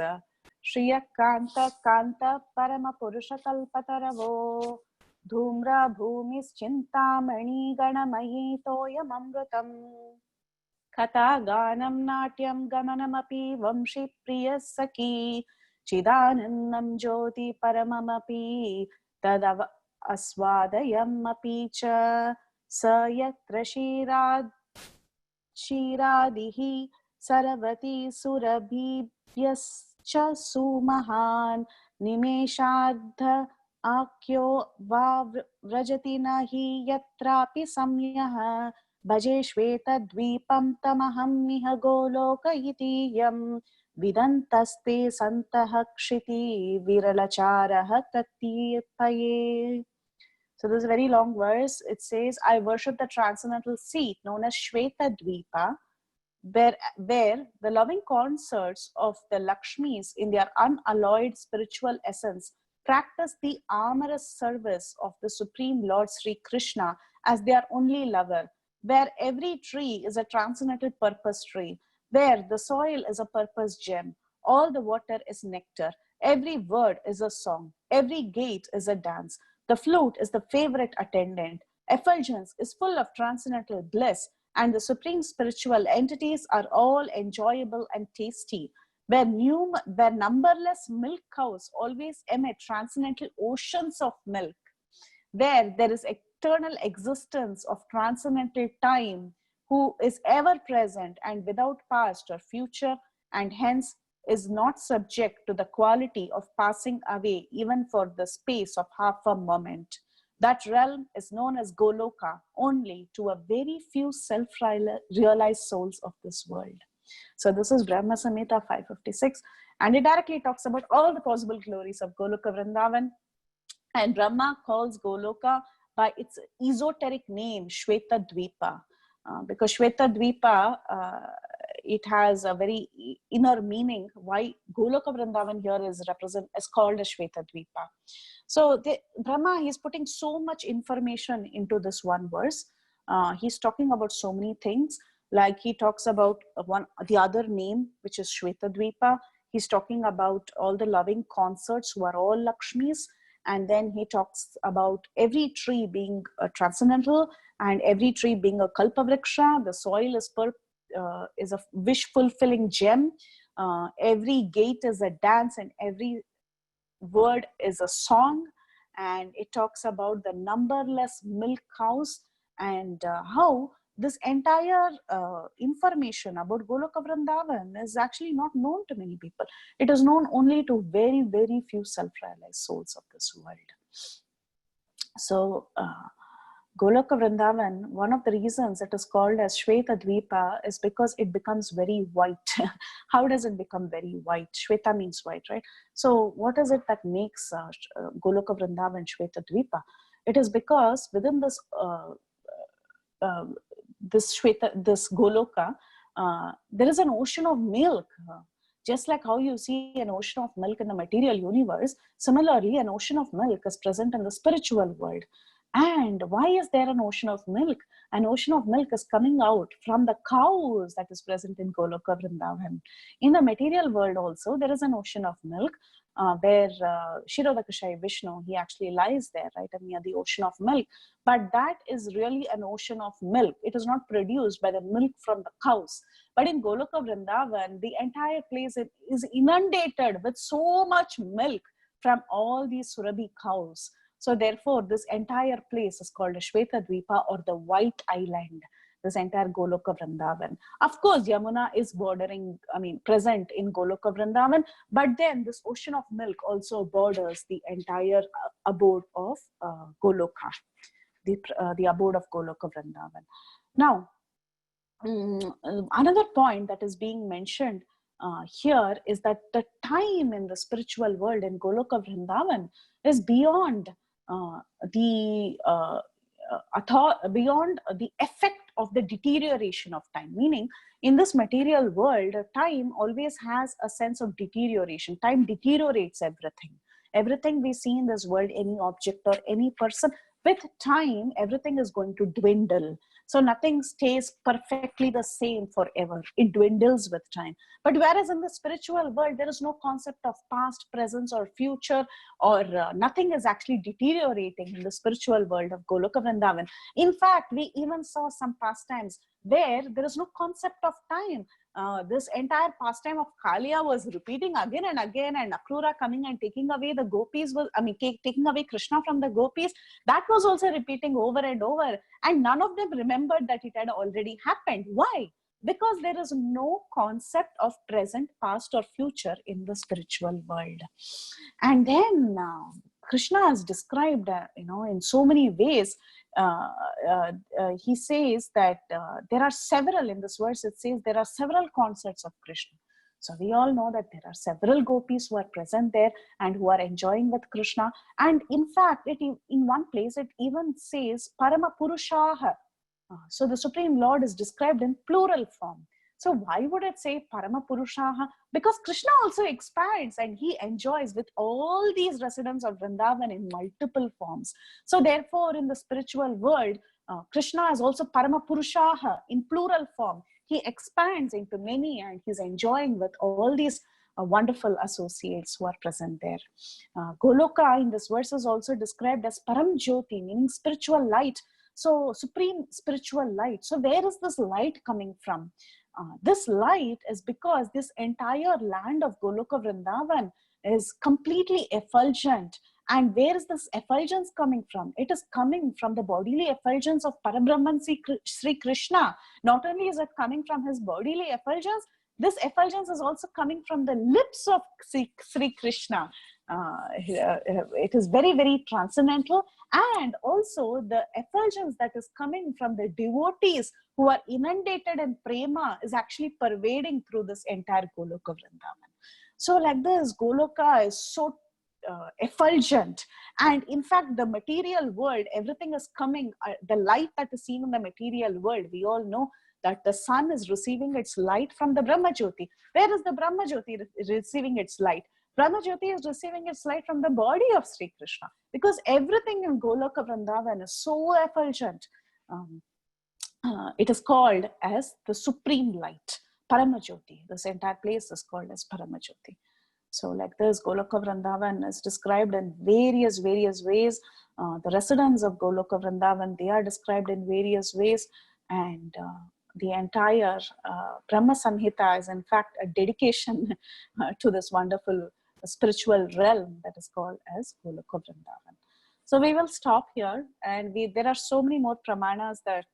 Shriya Kanta Kanta Parama Purusha Kalpataravo Dhumra Bhumis Chintamani Ganamayi Toyam Amrutam Katha Ganam Natyam Gamanamapi Vamshi Priya Saki Chidanandam Jyoti Paramamapi Tadav Aswadayam Api Cha Sayatra Shiradihi Saravati Surabhibhyascha Sumahan Nimeshadha Akyo Vrajati Nahi Yatrapi Samyaha Bhajeshveta Dvipam Tamaham Miha Goloka Itiyam Vidantaste Santaha Kshiti Viralacharaha Tatipaye. So this is a very long verse. It says, I worship the transcendental seat known as Shveta Dvipa, where the loving consorts of the Lakshmis in their unalloyed spiritual essence practice the amorous service of the Supreme Lord Sri Krishna as their only lover, where every tree is a transcendental purpose tree, where the soil is a purpose gem, all the water is nectar, Every word is a song. Every gait is a dance. The flute is the favorite attendant. Effulgence is full of transcendental bliss, and the supreme spiritual entities are all enjoyable and tasty. Where numberless milk cows always emit transcendental oceans of milk, where there is eternal existence of transcendental time, who is ever present and without past or future, and hence is not subject to the quality of passing away even for the space of half a moment. That realm is known as Goloka only to a very few self-realized souls of this world. So this is Brahma Samhita 556, and it directly talks about all the possible glories of Goloka Vrindavan. And Brahma calls Goloka by its esoteric name, Shweta Dvipa, because Shweta Dvipa, it has a very inner meaning why Goloka Vrindavan here is called as Shweta Dvipa. So Brahma, he's putting so much information into this one verse. He's talking about so many things. Like he talks about the other name, which is Shweta Dvipa. He's talking about all the loving consorts who are all Lakshmis. And then he talks about every tree being transcendental and every tree being a kalpavriksha. The soil is a wish-fulfilling gem. Every gate is a dance and every word is a song. And it talks about the numberless milk cows and how this entire information about Goloka Vrindavan is actually not known to many people. It is known only to very, very few self-realized souls of this world. So Goloka Vrindavan, one of the reasons it is called as Shweta Dvipa is because it becomes very white. How does it become very white? Shweta means white, right? So what is it that makes Goloka Vrindavan Shweta Dvipa? It is because within this this Goloka, there is an ocean of milk. Just like how you see an ocean of milk in the material universe, similarly, an ocean of milk is present in the spiritual world. And why is there an ocean of milk? An ocean of milk is coming out from the cows that is present in Goloka Vrindavan. In the material world also, there is an ocean of milk where Shirodakashai Vishnu, he actually lies there, right, near the ocean of milk. But that is really an ocean of milk. It is not produced by the milk from the cows. But in Goloka Vrindavan, the entire place is inundated with so much milk from all these Surabhi cows. So therefore, this entire place is called a Shweta Dvipa, or the White Island, this entire Goloka Vrindavan. Of course, Yamuna is present in Goloka Vrindavan, but then this ocean of milk also borders the entire abode of Goloka, the abode of Goloka Vrindavan. Now, another point that is being mentioned here is that the time in the spiritual world in Goloka Vrindavan is beyond beyond the effect of the deterioration of time. Meaning, in this material world, time always has a sense of deterioration. Time deteriorates everything. Everything we see in this world, any object or any person, with time, everything is going to dwindle. So nothing stays perfectly the same forever. It dwindles with time. But whereas in the spiritual world, there is no concept of past, present, or future, or nothing is actually deteriorating in the spiritual world of Goloka Vrindavan. In fact, we even saw some pastimes where there is no concept of time. This entire pastime of Kaliya was repeating again and again, and Akrura coming and taking away the gopis, taking away Krishna from the gopis. That was also repeating over and over, and none of them remembered that it had already happened. Why? Because there is no concept of present, past, or future in the spiritual world. And then Krishna is described, in so many ways. He says that there are several, in this verse it says there are several concerts of Krishna. So we all know that there are several gopis who are present there and who are enjoying with Krishna. And in fact, in one place it even says Parama Purushaha. So the Supreme Lord is described in plural form. So why would it say Parama Purushaha? Because Krishna also expands and he enjoys with all these residents of Vrindavan in multiple forms. So therefore, in the spiritual world, Krishna is also Parama Purushaha in plural form. He expands into many and he's enjoying with all these wonderful associates who are present there. Goloka in this verse is also described as Param Jyoti, meaning spiritual light. So supreme spiritual light. So where is this light coming from? This light is because this entire land of Goloka Vrindavan is completely effulgent. And where is this effulgence coming from? It is coming from the bodily effulgence of Parabrahman Sri Krishna. Not only is it coming from his bodily effulgence, this effulgence is also coming from the lips of Sri Krishna. It is very, very transcendental. And also the effulgence that is coming from the devotees who are inundated in prema is actually pervading through this entire Goloka Vrindavan. So like this, Goloka is so effulgent, and in fact the material world, everything is coming, the light that is seen in the material world, we all know that the sun is receiving its light from the Brahma Jyoti. Where is the Brahma Jyoti receiving its light? Brahma Jyoti is receiving its light from the body of Sri Krishna, because everything in Goloka Vrindavan is so effulgent. It is called as the supreme light, Paramajyoti. This entire place is called as Paramajyoti. So like this, Goloka Vrindavan is described in various ways. The residents of Goloka Vrindavan, they are described in various ways. And the entire Brahma Samhita is in fact a dedication to this wonderful spiritual realm that is called as Goloka Vrindavan. So we will stop here, and there are so many more pramanas that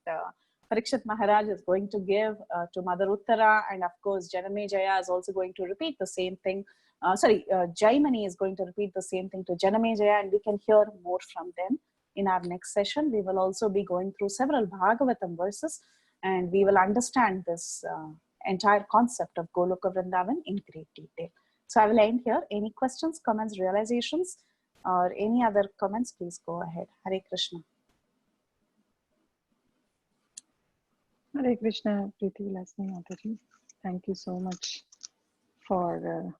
Parikshit Maharaj is going to give to Mother Uttara, and of course Janamejaya is also going to repeat the same thing. Jaimani is going to repeat the same thing to Janamejaya, and we can hear more from them in our next session. We will also be going through several Bhagavatam verses, and we will understand this entire concept of Goloka Vrindavan in great detail. So I will end here. Any questions, comments, realizations, or any other comments, please go ahead. Hare Krishna. Hare Krishna, Preethi, Vilasini, Mataji. Thank you so much for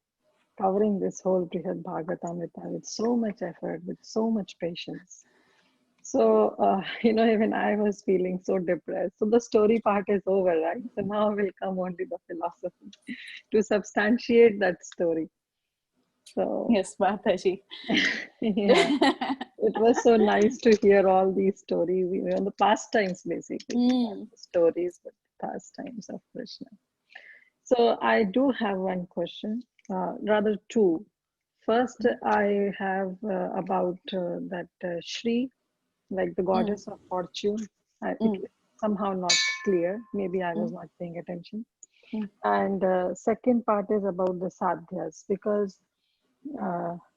covering this whole Brihad Bhagavatamrta with so much effort, with so much patience. So, even I was feeling so depressed. So the story part is over, right? So now will come only the philosophy to substantiate that story. So yes, Mataji. Yeah, it was so nice to hear all these stories, the pastimes basically, not the stories, but the pastimes of Krishna. So I do have one question, rather two. First, I have about that Shri, like the goddess of fortune. It was somehow not clear. Maybe I was not paying attention. And second part is about the sadhyas, because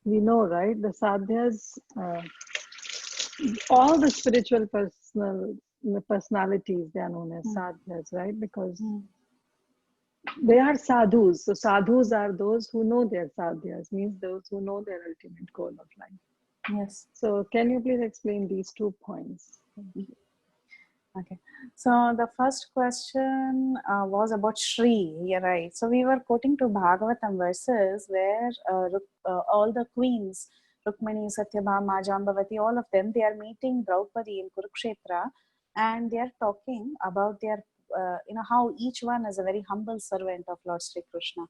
we know, right, the sadhyas, all the spiritual personalities, they are known as sadhyas, right? Because they are sadhus. So sadhus are those who know their sadhyas, means those who know their ultimate goal of life. Yes. So can you please explain these 2 points? Thank you. Okay, so the first question was about Shri. You're right. So we were quoting to Bhagavatam verses where all the queens, Rukmani, Satyabhama, Jambavati, all of them, they are meeting Draupadi in Kurukshetra, and they are talking about their, how each one is a very humble servant of Lord Sri Krishna.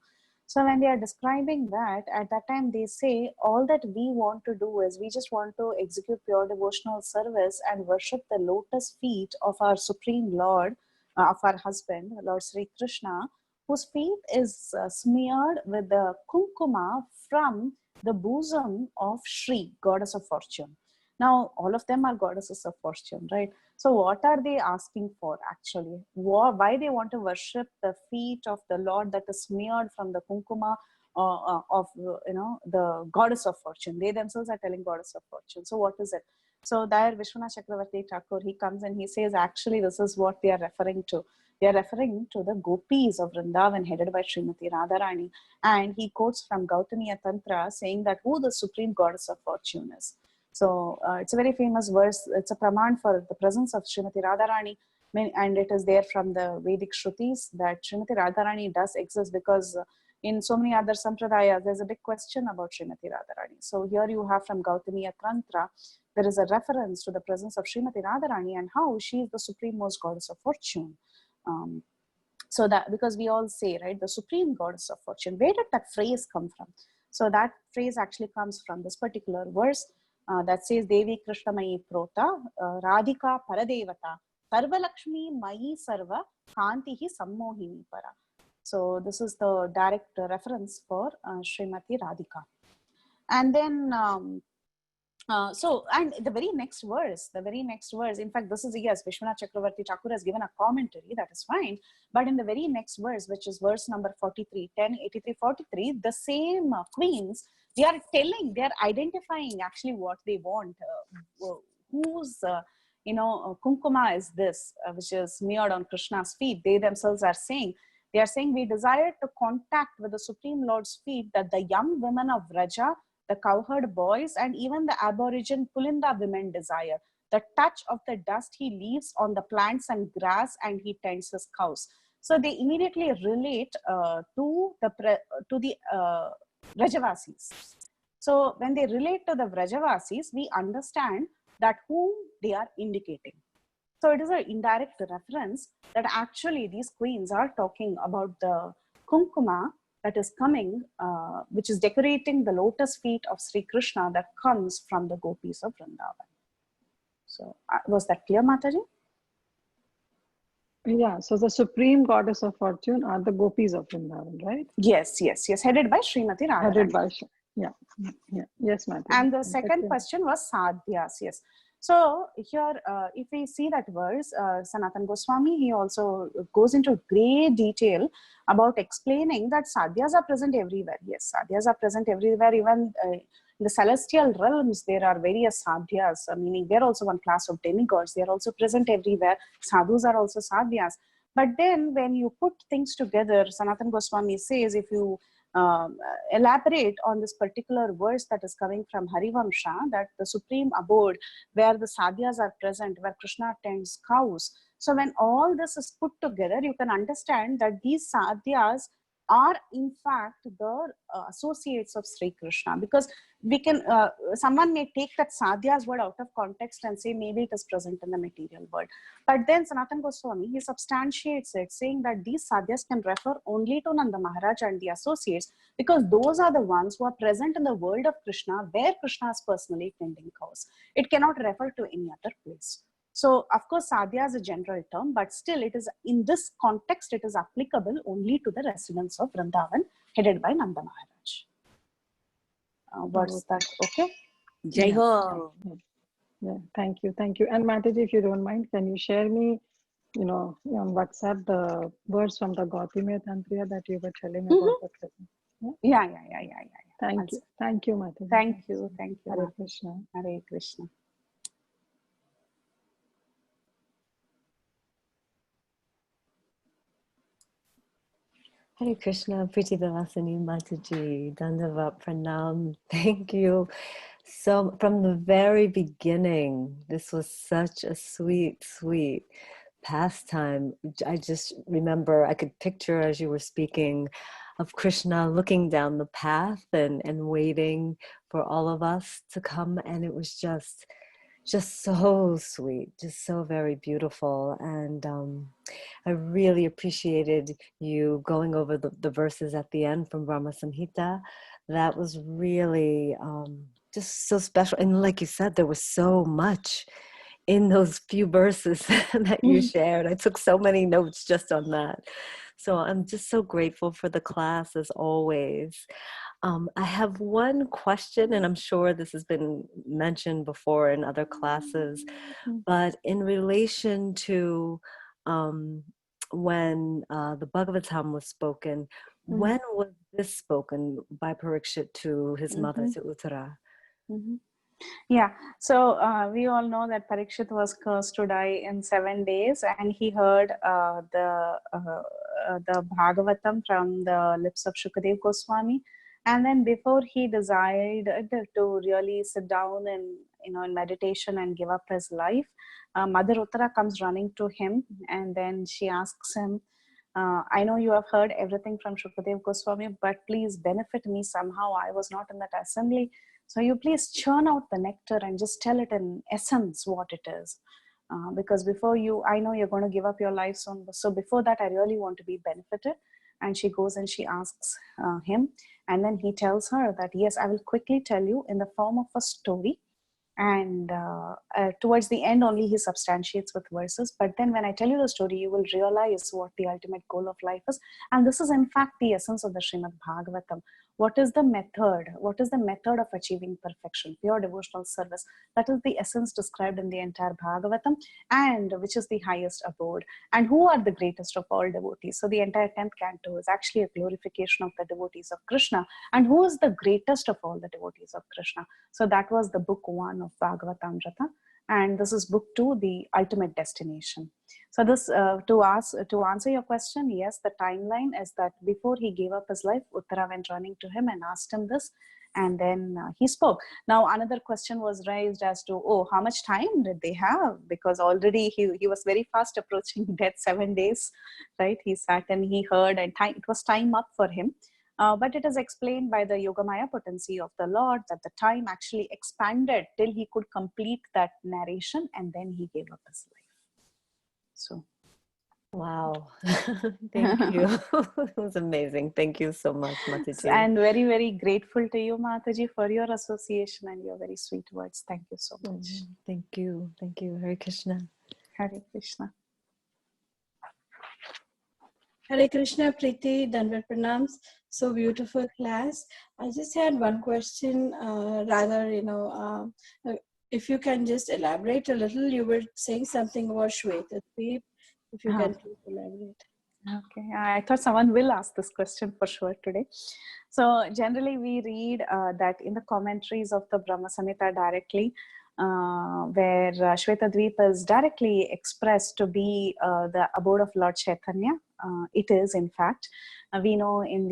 So when they are describing that, at that time they say, all that we want to do is we just want to execute pure devotional service and worship the lotus feet of our Supreme Lord, of our husband, Lord Sri Krishna, whose feet is smeared with the kunkuma from the bosom of Shri, goddess of fortune. Now, all of them are goddesses of fortune, right? So what are they asking for actually? Why they want to worship the feet of the Lord that is smeared from the kunkuma of the goddess of fortune? They themselves are telling goddess of fortune. So what is it? So there Vishwanath Chakravarti Thakur, he comes and he says, actually this is what they are referring to. They are referring to the gopis of Vrindavan headed by Srimati Radharani. And he quotes from Gautamiya Tantra saying that who the supreme goddess of fortune is. So it's a very famous verse. It's a praman for the presence of Srimati Radharani, and it is there from the Vedic Shrutis that Srimati Radharani does exist, because in so many other sampradayas, there's a big question about Srimati Radharani. So here you have from Gautamiya Tantra, there is a reference to the presence of Srimati Radharani and how she is the supreme most goddess of fortune. So that, because we all say, right, the supreme goddess of fortune, where did that phrase come from? So that phrase actually comes from this particular verse that says, Devi Krishnamayi Prota, Radhika Paradevata, Sarva Lakshmi Mayi Sarva, Kantihi Sammohini Para. So this is the direct reference for Srimati Radhika. And then, and the very next verse, in fact, this is, yes, Vishwanath Chakravarti Thakur has given a commentary, that is fine. But in the very next verse, which is verse number 43, 1083-43, the same queens, they are identifying actually what they want, whose, kunkuma is this, which is smeared on Krishna's feet. They themselves are saying, we desire to contact with the Supreme Lord's feet that the young women of Vraja, the cowherd boys, and even the aborigine Pulinda women desire. The touch of the dust he leaves on the plants and grass, and he tends his cows. So they immediately relate to the Vrajavasis. So when they relate to the Vrajavasis, we understand that whom they are indicating. So it is an indirect reference that actually these queens are talking about the kunkuma that is coming, which is decorating the lotus feet of Sri Krishna that comes from the gopis of Vrindavan. So was that clear, Mataji? Yeah, so the supreme goddess of fortune are the gopis of Vrindavan, right? Yes, headed by Srimati Radharani. Headed by, yes, Mataji. And the second question was sadhyas, yes. So here, if we see that verse, Sanatan Goswami, he also goes into great detail about explaining that sadhyas are present everywhere. Yes, sadhyas are present everywhere. Even in the celestial realms, there are various sadhyas, meaning they're also one class of demigods. They are also present everywhere. Sadhus are also sadhyas. But then when you put things together, Sanatan Goswami says, if you elaborate on this particular verse that is coming from Harivamsha, that the supreme abode where the sadhyas are present, where Krishna tends cows. So when all this is put together, you can understand that these sadhyas are in fact the associates of Sri Krishna, because we can someone may take that sadhyas word out of context and say maybe it is present in the material world, but then Sanatan Goswami, he substantiates it, saying that these sadhyas can refer only to Nanda Maharaj and the associates, because those are the ones who are present in the world of Krishna where Krishna is personally tending cows. It cannot refer to any other place. So, of course, sadhya is a general term, but still it is, in this context, it is applicable only to the residents of Vrindavan, headed by Nanda Maharaj. What's that? Okay? Jai Ho. Yeah, thank you. And Mataji, if you don't mind, can you share me, on WhatsApp, the verse from the Gautamiya Tantriya that you were telling about the present? Yeah. Thank you, Mataji. Thank you. Hare Krishna. Hare Krishna. Hare Krishna, Preethi Vilasini, Mataji, Dandavat Pranam. Thank you. So from the very beginning, this was such a sweet, sweet pastime. I just remember, I could picture as you were speaking of Krishna looking down the path and waiting for all of us to come. And it was just so sweet, just so very beautiful. And I really appreciated you going over the verses at the end from Brahma Samhita. That was really just so special. And like you said, there was so much in those few verses that you shared. I took so many notes just on that. So I'm just so grateful for the class as always. I have one question, and I'm sure this has been mentioned before in other classes, but in relation to when the Bhagavatam was spoken, when was this spoken by Parikshit to his mother, to Uttara? Yeah, so we all know that Parikshit was cursed to die in 7 days, and he heard the Bhagavatam from the lips of Shukadev Goswami. And then before he decided to really sit down and in meditation and give up his life, Mother Uttara comes running to him, and then she asks him, I know you have heard everything from Shukadev Goswami, but please benefit me somehow. I was not in that assembly. So you please churn out the nectar and just tell it in essence what it is. because before you, I know you're going to give up your life soon. So before that, I really want to be benefited. And she goes and she asks him. And then he tells her that, yes, I will quickly tell you in the form of a story. And towards the end only he substantiates with verses. But then when I tell you the story, you will realize what the ultimate goal of life is. And this is in fact the essence of the Srimad Bhagavatam. What is the method? What is the method of achieving perfection? Pure devotional service. That is the essence described in the entire Bhagavatam, and which is the highest abode. And who are the greatest of all devotees? So the entire 10th canto is actually a glorification of the devotees of Krishna. And who is the greatest of all the devotees of Krishna? So that was the book 1 of Bhagavatamrta. And this is book 2, the ultimate destination. So this, to answer your question, yes, the timeline is that before he gave up his life, Uttara went running to him and asked him this, and then he spoke. Now, another question was raised as to, oh, how much time did they have? Because already he was very fast approaching death, 7 days, right? He sat and he heard, and time, it was time up for him. But it is explained by the Yogamaya potency of the Lord that the time actually expanded till he could complete that narration, and then he gave up his life. So, Wow. Thank you. It was amazing. Thank you so much, Mataji. and very, very grateful to you, Mataji, for your association and your very sweet words. Thank you so much. Thank you. Thank you. Hare Krishna. Hare Krishna. Hare Krishna, Preethi, Dandavat Pranams. So beautiful class. I just had one question, if you can just elaborate a little. You were saying something about Shweta Dweep. If you can please elaborate. Okay, I thought someone will ask this question for sure today. So generally we read that in the commentaries of the Brahma Samhita directly, where Shweta Dweep is directly expressed to be the abode of Lord Chaitanya. It is, in fact. We know in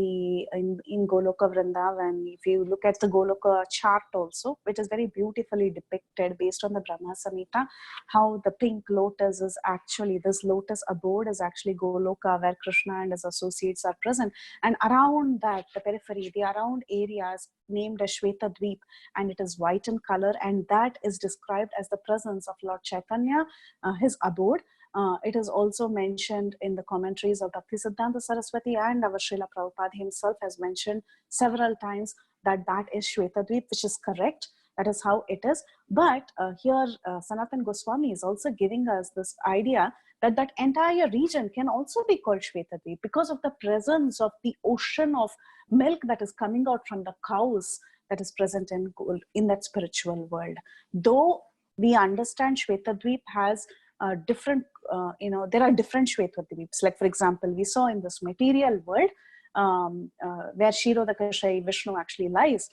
Goloka Vrindavan, if you look at the Goloka chart also, which is very beautifully depicted based on the Brahma Samhita, how the pink lotus is actually, this lotus abode is actually Goloka, where Krishna and his associates are present. And around that, the periphery, the around areas named as Shweta Dweep, and it is white in color, and that is described as the presence of Lord Chaitanya, his abode. It is also mentioned in the commentaries of Bhaktisiddhanta Saraswati, and our Srila Prabhupada himself has mentioned several times that that is Shweta Dweep, which is correct. That is how it is. But here Sanatan Goswami is also giving us this idea that that entire region can also be called Shweta Dweep because of the presence of the ocean of milk that is coming out from the cows that is present in that spiritual world. Though we understand Shweta Dweep has different, there are different Shweta Dweeps. Like, for example, we saw in this material world where Kshirodakashayi Vishnu actually lies,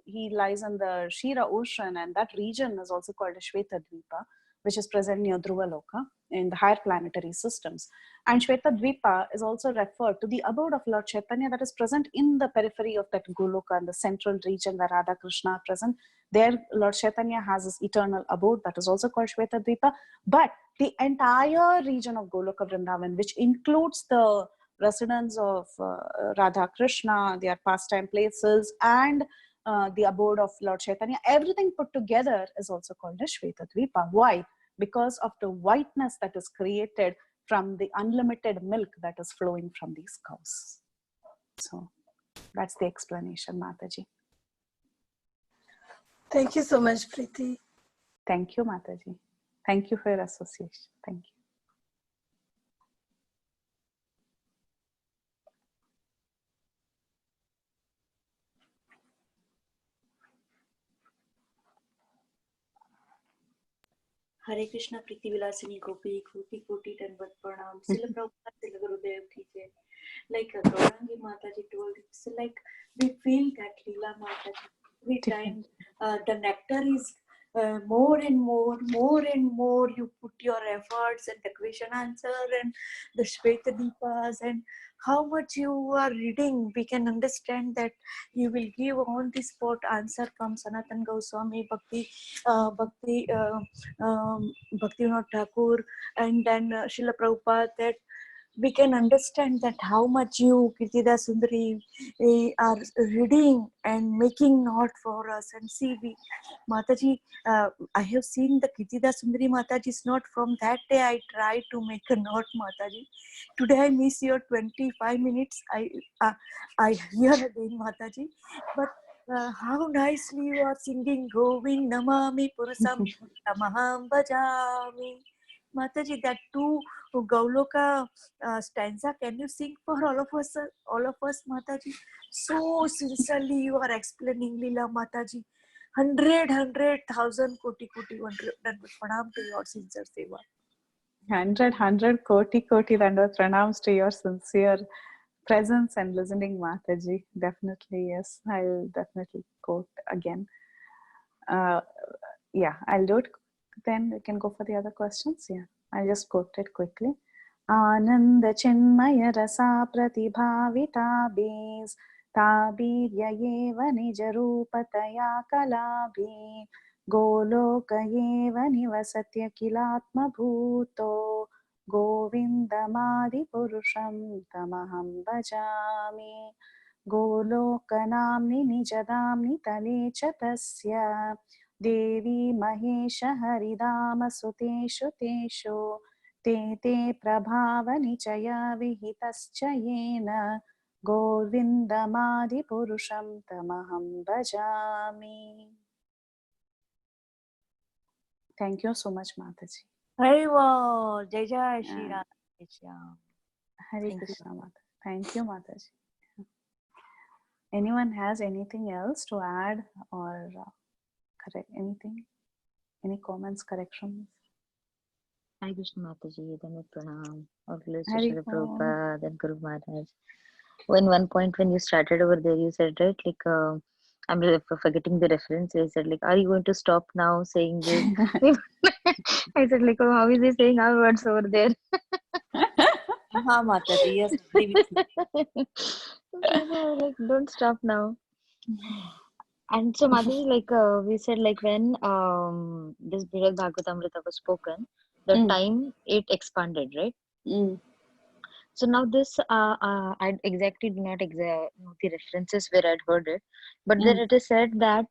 he lies in the Shira ocean, and that region is also called a Shweta Dweepa, which is present near Dhruvaloka in the higher planetary systems. And Shweta Dweepa is also referred to the abode of Lord Chaitanya that is present in the periphery of that Goloka, in the central region where Radha Krishna are present. There, Lord Chaitanya has his eternal abode that is also called Shweta Dweepa. But the entire region of Goloka Vrindavan, which includes the residence of Radha Krishna, their pastime places, and the abode of Lord Chaitanya, everything put together is also called as Shweta Dweepa. Why? Because of the whiteness that is created from the unlimited milk that is flowing from these cows. So that's the explanation, Mataji. Thank you so much, Preethi. Thank you, Mataji. Thank you for your association. Thank you. Hare Krishna, Preethi, Vilasini, Gopi, Koti, Dandavat Pranam, Srila Prabhupada, Srila Gurudev ki jai. Like Gaurangi Mataji told, it's like we feel that Leela Mataji. Every time the nectar is more and more you put your efforts and the question answer and the Shweta Deepas and how much you are reading, we can understand that you will give on the spot answer from Sanatan Goswami, Bhaktivinoda Thakur, and then Srila Prabhupada, that we can understand that how much you, Kirtida Sundari, are reading and making note for us. And see, Mataji, I have seen the Kirtida Sundari Mataji is not from that day I tried to make a note, Mataji. Today I miss your 25 minutes. I hear again, Mataji. But how nicely you are singing Govind Namami Purusam Tamaham Bhajami. Mataji, that too Gauloka stanza, can you sing for all of us, Mataji? So sincerely you are explaining Lila, Mataji. 100,000 koti 100 pranam to your sincere seva. 100 koti Dandavad pranams to your sincere presence and listening, Mataji. Definitely, yes. I'll definitely quote again. Yeah, I'll do it. Then we can go for the other questions. Yeah, I'll just quote it quickly. Ananda chinmaya rasa pratibhavitabis tabhiryayeva nijarupataya kalabhi golokayeva nivasatya kilatma bhuto govindamadi purusham tamaham bhajami गोलोकनाम्नि निजदाम्नि तले च तस्य देवी महेश हरिदाम सुतेषु तेषु ते ते प्रभावनिचय विहितश्च येन गोविन्दमादिपुरुषं तमहं भजामि. Thank you so much, Mataji. Haribo, Jai Jai Shri Ram. Hare Krishna, Mata. Thank you, Mataji. Anyone has anything else to add or correct anything? Any comments, corrections? Hare Krishna Mataji, Dhamma Pranam, all glories to Hare Srila Krishna. Prabhupada and Guru Maharaj. In one point when you started over there, you said, right, like, I'm forgetting the reference. You said, like, are you going to stop now saying this? I said, like, oh, how is he saying our words over there? Ha, Mataji, yes, agree with you. Like, don't stop now. And so, Mataji, like, we said, like, when this Brihad Bhagavatamrta was spoken, the time it expanded, right? So now this, I exactly do not know the references where I'd heard it, but then it is said that,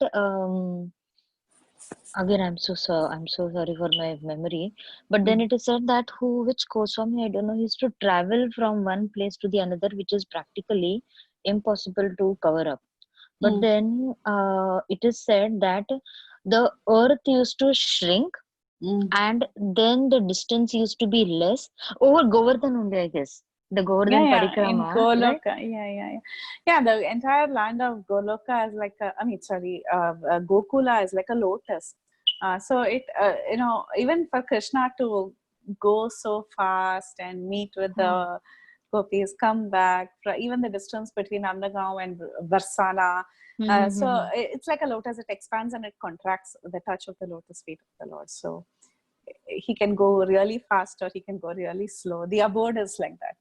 again, I'm so sorry for my memory, but then it is said that which Goswami, I don't know, he used to travel from one place to the another, which is practically impossible to cover up. But then it is said that the earth used to shrink and then the distance used to be less over Govardhan only, I guess. The Govardhan in Parikrama, Goloka, right? yeah. The entire land of Goloka is like Gokula is like a lotus. So it, even for Krishna to go so fast and meet with the gopis, come back, even the distance between Andagaon and Varsala. So it's like a lotus, it expands and it contracts with the touch of the lotus feet of the Lord. So he can go really fast or he can go really slow. The abode is like that.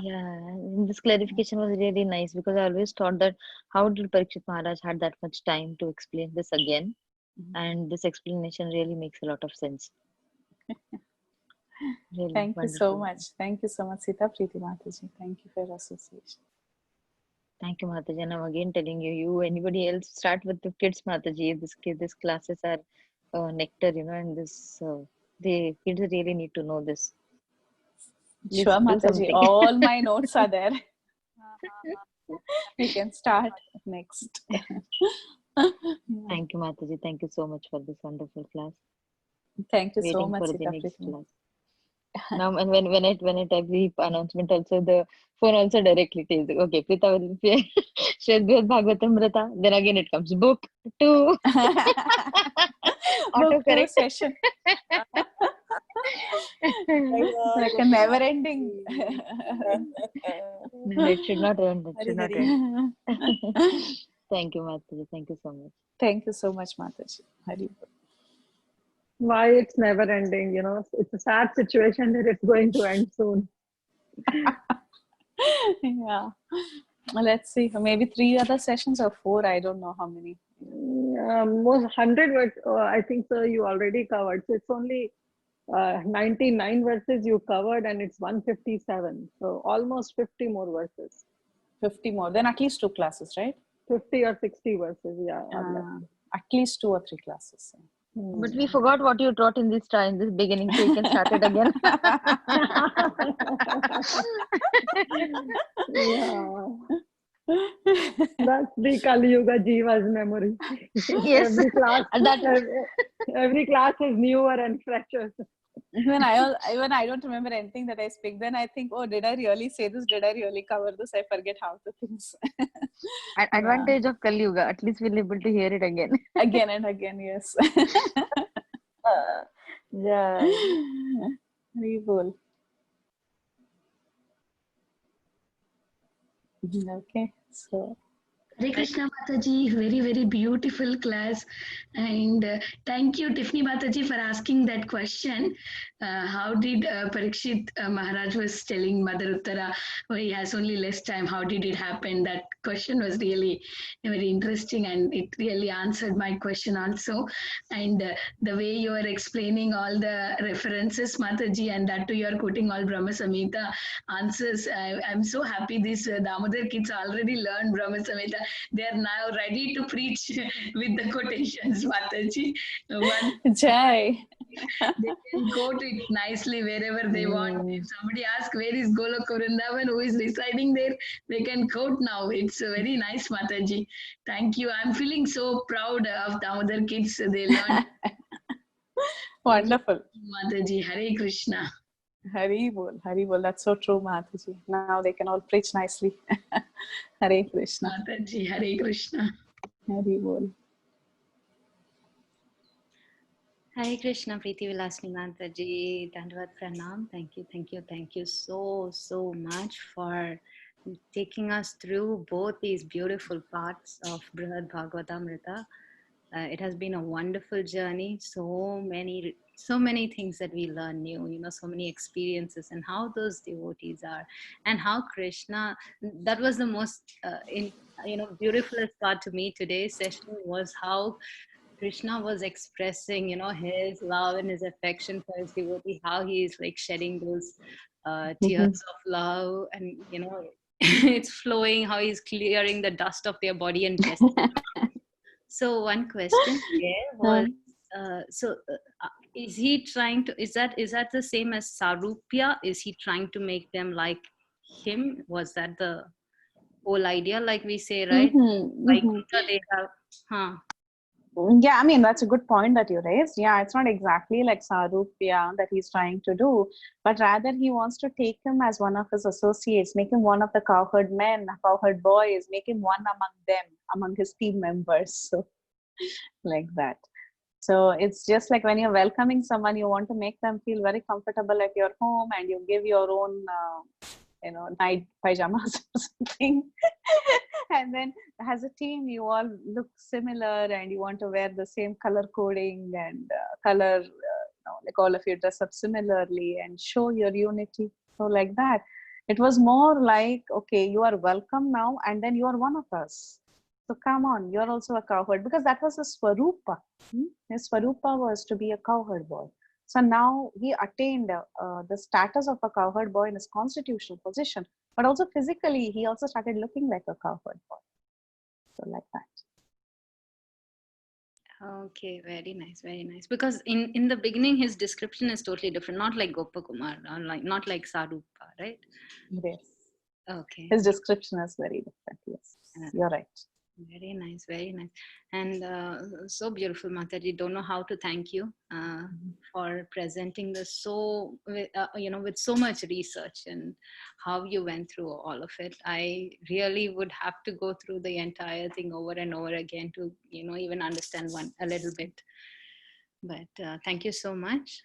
Yeah, this clarification was really nice because I always thought that how did Parikshit Maharaj had that much time to explain this again? And this explanation really makes a lot of sense. Really Thank wonderful. you so much. Thank you so much, Sita Preethi Mataji. Thank you for your association. Thank you, Mataji. And I'm again telling you, anybody else, start with the kids, Mataji. These classes are nectar, and this the kids really need to know this. Please Sure, do Mataji. something. All my notes are there. We can start next. Thank you, Mataji. Thank you so much for this wonderful class. Thank you Waiting so much, for Sita the next Preethi. class. Now, and when I type the announcement, also the phone also directly tells, okay, Preeta will share Bhagavatamrta. Then again it comes book 2. Book 2 Autocorrect. session. Like a never ending. No, it should not end. It should not end. Thank you, Mataji. Thank you so much. Thank you so much, Mataji. Hari. Why it's never ending, it's a sad situation that it's going to end soon. Yeah. Let's see. Maybe 3 other sessions or 4. I don't know how many. Most 100, but I think so you already covered. So it's only 99 verses you covered, and it's 157. So almost 50 more verses. 50 more. Then at least 2 classes, right? 50 or 60 verses, yeah. Or less. At least 2 or 3 classes. But we forgot what you taught in this beginning, so you can start it again. Yeah. That's the Kali Yuga Jiva's memory. Yes, every class is newer and fresher. When I don't remember anything that I speak, then I think, oh, did I really say this? Did I really cover this? I forget half the things. Advantage of Kali Yuga. At least we'll be able to hear it again. Again and again, yes. Yeah. Very cool. Okay, so Hare Krishna Mataji, very, very beautiful class. And thank you, Tiffany Mataji, for asking that question. How did Parikshit Maharaj was telling Mother Uttara, he has only less time. How did it happen? That question was really very interesting, and it really answered my question also. And the way you are explaining all the references, Mataji, and that too you are quoting all Brahma Samhita answers. I'm so happy these Damodar kids already learned Brahma Samhita. They are now ready to preach with the quotations, Mataji. Jai. They can quote it nicely wherever they want. If somebody asks where is Golok Vrindavan, who is residing there, they can quote now. It's very nice, Mataji. Thank you. I'm feeling so proud of Damodar kids. They learned. Wonderful. Mataji, Hare Krishna. Hari Bol, Hari Bol. That's so true, Mataji. Now they can all preach nicely. Hare Krishna. Mataji, Hare Krishna. Hari Bol. Hare Krishna, Preethi Vilasini Mataji, Dandavat Pranam. Thank you so much for taking us through both these beautiful parts of Brihad Bhagavatamrta. It has been a wonderful journey. So many things that we learn new, so many experiences, and how those devotees are, and how Krishna, that was the most beautifulest part to me today's session, was how Krishna was expressing, his love and his affection for his devotee, how he is like shedding those tears of love, and it's flowing, how he's clearing the dust of their body and blessing. So one question there was, is he trying to, is that the same as Sarupya? Is he trying to make them like him? Was that the whole idea, like we say, right? Like they have, Yeah, I mean, that's a good point that you raised. Yeah, it's not exactly like Sarupya that he's trying to do, but rather he wants to take him as one of his associates, make him one of the cowherd men, cowherd boys, make him one among them, among his team members. So, like that. So it's just like when you're welcoming someone, you want to make them feel very comfortable at your home, and you give your own night pajamas or something. And then as a team, you all look similar, and you want to wear the same color coding and color, like all of you dress up similarly and show your unity. So like that, it was more like, okay, you are welcome now, and then you are one of us. So come on, you're also a cowherd, because that was his Swarupa. His Swarupa was to be a cowherd boy. So now he attained the status of a cowherd boy in his constitutional position, but also physically, he also started looking like a cowherd boy. So like that. Okay, very nice, very nice. Because in the beginning, his description is totally different, not like Gopakumar, not like Sarupa, right? Yes. Okay. His description is very different. Yes, you're right. Very nice, very nice. And so beautiful, Mataji. Don't know how to thank you for presenting this with so much research, and how you went through all of it. I really would have to go through the entire thing over and over again to, even understand a little bit. But thank you so much.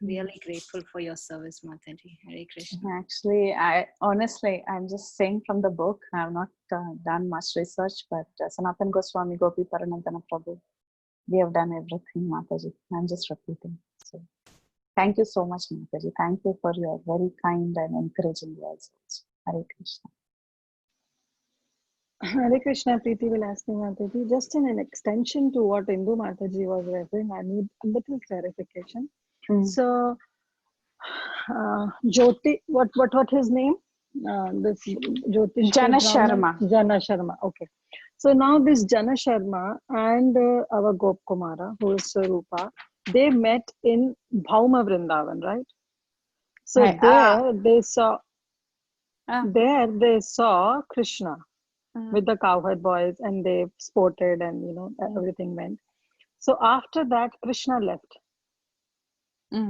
Really grateful for your service, Mataji. Hare Krishna. Actually, I'm just saying from the book. I have not done much research, but Sanatan Goswami, Gopi Paranandana Prabhu, we have done everything, Mataji. I'm just repeating. So, thank you so much, Mataji. Thank you for your very kind and encouraging words. Hare Krishna. Hare Krishna, Preethi Vilasini Mataji. Just in an extension to what Indu Mataji was referring, I need a little clarification. So Jyoti, what his name? This Jyotish Jana Brahman? Sharma. Jana Sharma. Okay. So now this Jana Sharma and our Gop Kumara, who is Sarupa, they met in Bhauma Vrindavan, right? So Right. there they saw Krishna Mm. with the cowherd boys, and they sported, and everything went. So after that, Krishna left.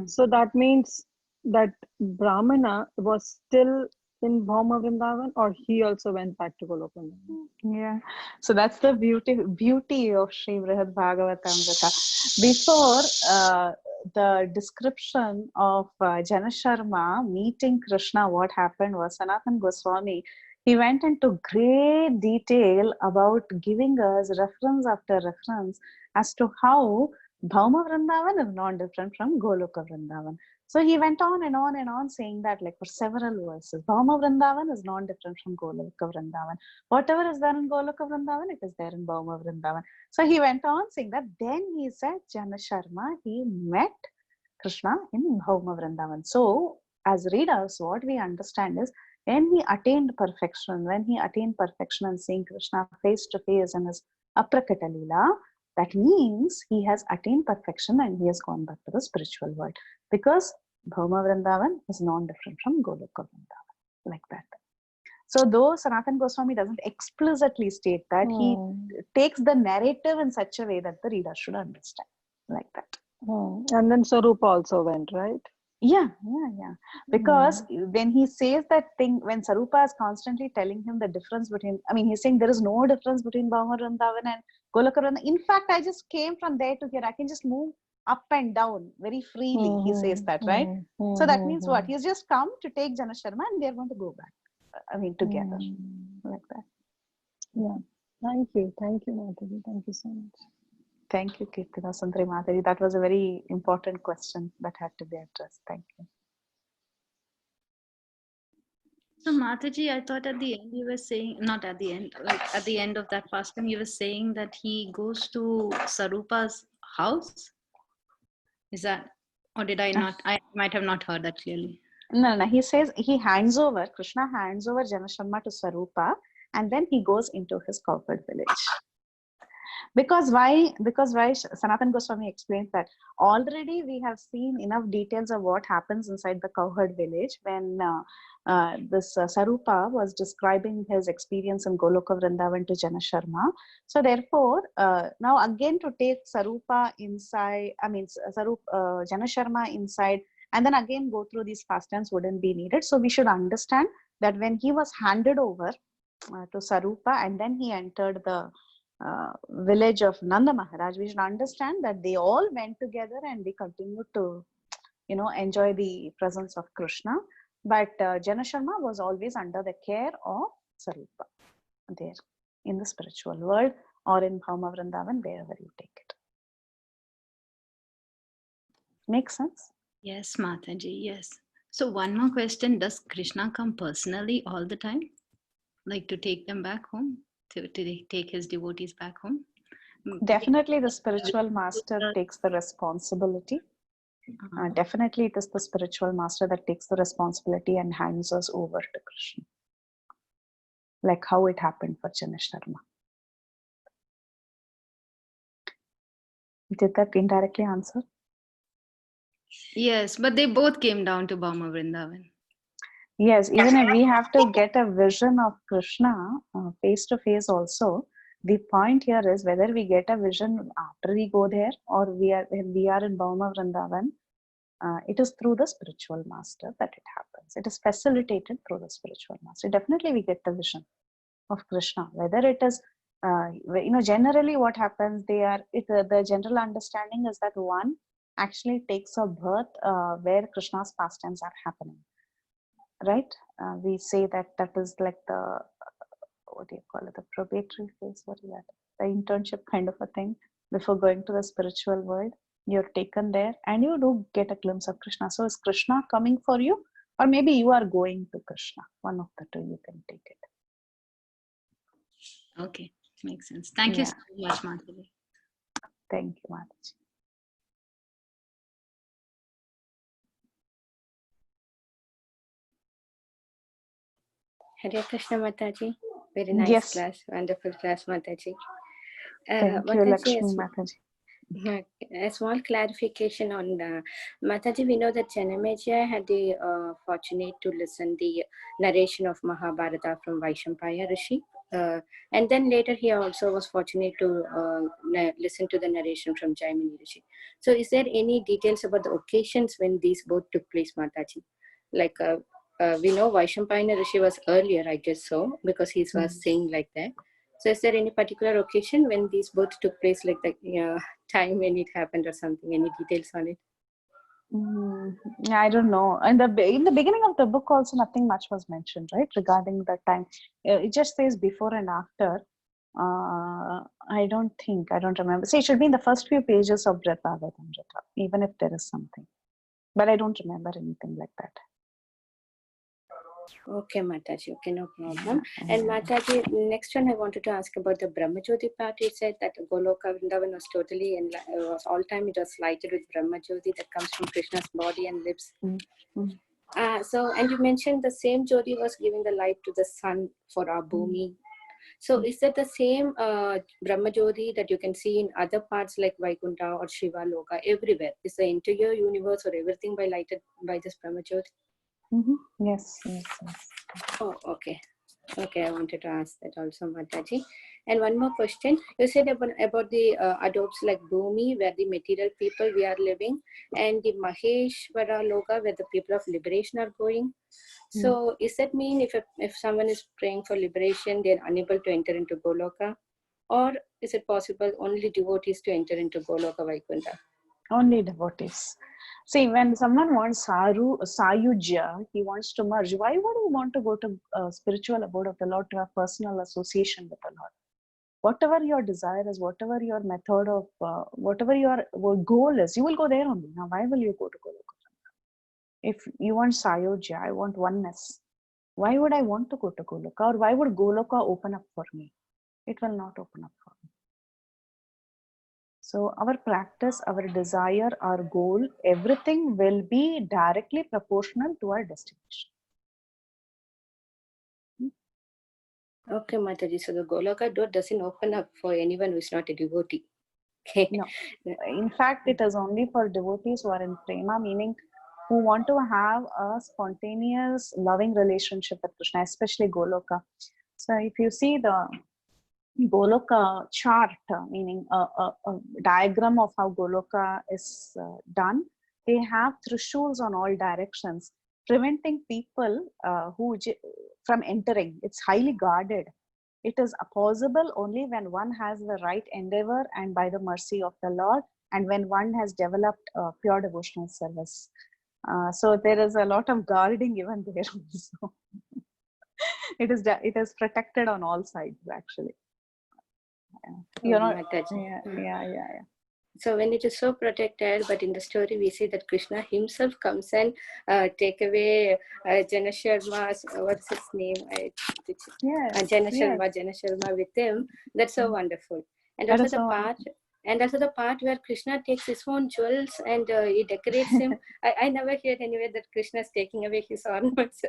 So that means that Brahmana was still in Bhauma Vrindavan, or he also went back to Goloka Vrindavan? Yeah, so that's the beauty of Sri Brihad Bhagavatamrta. Before the description of Jana Sharma meeting Krishna, what happened was Sanatan Goswami, he went into great detail about giving us reference after reference as to how Bhauma Vrindavan is not different from Goloka Vrindavan. So he went on and on and on saying that, like, for several verses, Bhauma Vrindavan is not different from Goloka Vrindavan. Whatever is there in Goloka Vrindavan, it is there in Bhauma Vrindavan. So he went on saying that. Then he said, Jana Sharma, he met Krishna in Bhauma Vrindavan. So as readers, what we understand is, when he attained perfection and seeing Krishna face to face in his Aprakata Leela, that means he has attained perfection and he has gone back to the spiritual world. Because Bhauma Vrindavan is non-different from Goloka Vrindavan, like that. So though Sanatan Goswami doesn't explicitly state that, he takes the narrative in such a way that the reader should understand, like that. And then Sarupa also went, right? Yeah. Because when he says that thing, when Sarupa is constantly telling him the difference between, he's saying there is no difference between Bhauma Vrindavan and Goloka Vrindavan. In fact, I just came from there to here. I can just move up and down very freely. He says that, right? So that means what? He's just come to take Jana Sharma and they're going to go back. Together, like that. Yeah. Thank you, Mataji. Thank you so much. Thank you, Kirtina Sundari Mataji. That was a very important question that had to be addressed. Thank you. So Mataji, I thought at the end you were saying, not at the end, like at the end of that pastime, you were saying that he goes to Sarupa's house. Is that, or did I not? I might have not heard that clearly. No. He says Krishna hands over Jana Sharma to Sarupa, and then he goes into his cowherd village. Because why Sanatan Goswami explains that already we have seen enough details of what happens inside the cowherd village when this Sarupa was describing his experience in Goloka Vrindavan to Jana Sharma. So therefore, now again to take Sarupa inside, Jana Sharma inside, and then again go through these pastimes wouldn't be needed. So we should understand that when he was handed over to Sarupa and then he entered the village of Nanda Maharaj, we should understand that they all went together and they continued to, enjoy the presence of Krishna. But Jana Sharma was always under the care of Sarupa there in the spiritual world or in Bhauma Vrindavan, wherever you take it. Makes sense? Yes, Mataji, yes. So one more question, does Krishna come personally all the time? Like to take them back home? To take his devotees back home? Definitely the spiritual master takes the responsibility. Definitely it is the spiritual master that takes the responsibility and hands us over to Krishna. Like how it happened for Jana Sharma. Did that indirectly answer? Yes, but they both came down to Bhauma Vrindavan. Yes, even if we have to get a vision of Krishna face to face also, the point here is whether we get a vision after we go there or when we are in Bhauma Vrindavan, it is through the spiritual master that it happens. It is facilitated through the spiritual master. Definitely we get the vision of Krishna. Whether it is, generally what happens, the general understanding is that one actually takes a birth where Krishna's pastimes are happening. Right? We say that is like the, what do you call it, the probatory phase, what is that? The internship kind of a thing before going to the spiritual world. You're taken there and you do get a glimpse of Krishna. So is Krishna coming for you? Or maybe you are going to Krishna. One of the two, you can take it. Okay, makes sense. Thank you so much, Mataji. Thank you, Mataji. Hare Krishna Mataji. Very nice Yes. class. Wonderful class, Mataji. Thank you, Lakshmi Mataji. A small clarification on Mataji. We know that Janamejaya had the fortunate to listen the narration of Mahabharata from Vaishampaya Rishi. And then later he also was fortunate to listen to the narration from Jaimini Rishi. So is there any details about the occasions when these both took place, Mataji? Like we know Vaishampaya Rishi was earlier, I guess so, because he was saying like that. So is there any particular occasion when these both took place, like the time when it happened or something? Any details on it? I don't know. In the beginning of the book also nothing much was mentioned, right, regarding that time. It just says before and after. I don't remember. See, it should be in the first few pages of Bhagavatamrta, even if there is something. But I don't remember anything like that. Okay, Mataji. Okay, no problem. And Mataji, next one I wanted to ask about the Brahmajyoti part. You said that Goloka Vrindavan was totally and was all time it was lighted with Brahmajyoti that comes from Krishna's body and lips. So, and you mentioned the same Jyoti was giving the light to the sun for our Bhumi. So, is that the same Brahmajyoti that you can see in other parts like Vaikuntha or Shiva Loka everywhere? Is the entire universe or everything by lighted by this Brahmajyoti? Yes. Oh, okay. Okay, I wanted to ask that also, Mataji. And one more question. You said about the adobes like Bhumi, where the material people we are living, and the Maheshwara Loka, where the people of liberation are going. So, is that mean if someone is praying for liberation, they are unable to enter into Goloka? Or is it possible only devotees to enter into Goloka Vaikuntha? Only devotees. See, when someone wants Sayujya, he wants to merge. Why would he want to go to spiritual abode of the Lord to have personal association with the Lord? Whatever your desire is, whatever your method of, whatever your goal is, you will go there only. Now, why will you go to Goloka? If you want Sayujya, I want oneness. Why would I want to go to Goloka? Or why would Goloka open up for me? It will not open up for me. So our practice, our desire, our goal, everything will be directly proportional to our destination. Okay, Mataji. So the Goloka door doesn't open up for anyone who is not a devotee. Okay. No. In fact, it is only for devotees who are in prema, meaning who want to have a spontaneous, loving relationship with Krishna, especially Goloka. So if you see the Goloka chart, meaning a diagram of how Goloka is done, they have trishuls on all directions, preventing people from entering. It's highly guarded. It is possible only when one has the right endeavor and by the mercy of the Lord, and when one has developed pure devotional service. So there is a lot of guarding even there also. It is protected on all sides actually. You know, yeah. So when it is so protected, but in the story we see that Krishna himself comes and take away Jana Sharma's, what's his name? Jana Sharma with him. That's so wonderful. And also the part where Krishna takes his own jewels and he decorates him. I never heard anywhere that Krishna is taking away his ornaments.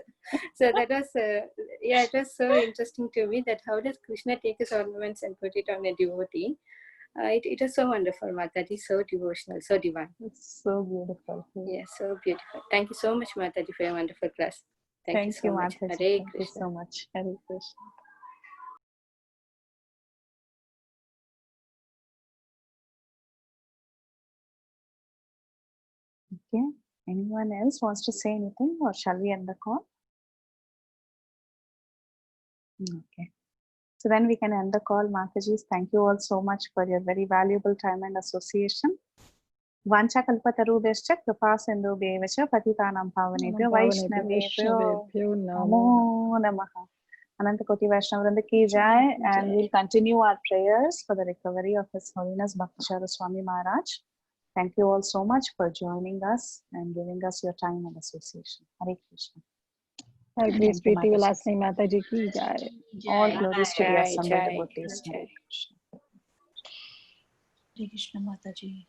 So that was, it was so interesting to me that how does Krishna take his ornaments and put it on a devotee? It is so wonderful, Mataji, so devotional, so divine. It's so beautiful. Yes, so beautiful. Thank you so much, Mataji, for your wonderful class. Thank you so much. Mataji. Hare Thank Krishna. you so much. Hare Krishna. Okay. Anyone else wants to say anything, or shall we end the call? Okay. So then we can end the call, Mataji. Thank you all so much for your very valuable time and association. Vancha kalpatarubhyascha kripa sindhubhyeva patitanam pavanebhyo vaishnavebhyo namo namaha. Ananta Koti Vaishnavrinda ki jai, and we'll continue our prayers for the recovery of His Holiness Bhaktacharya Swami Maharaj. Thank you all so much for joining us and giving us your time and association. Hare Krishna. Hare Krishna, Preethi Vilasini Mataji ki jai. All glories to the assembled devotees. Hare Krishna. Hare Krishna Mataji.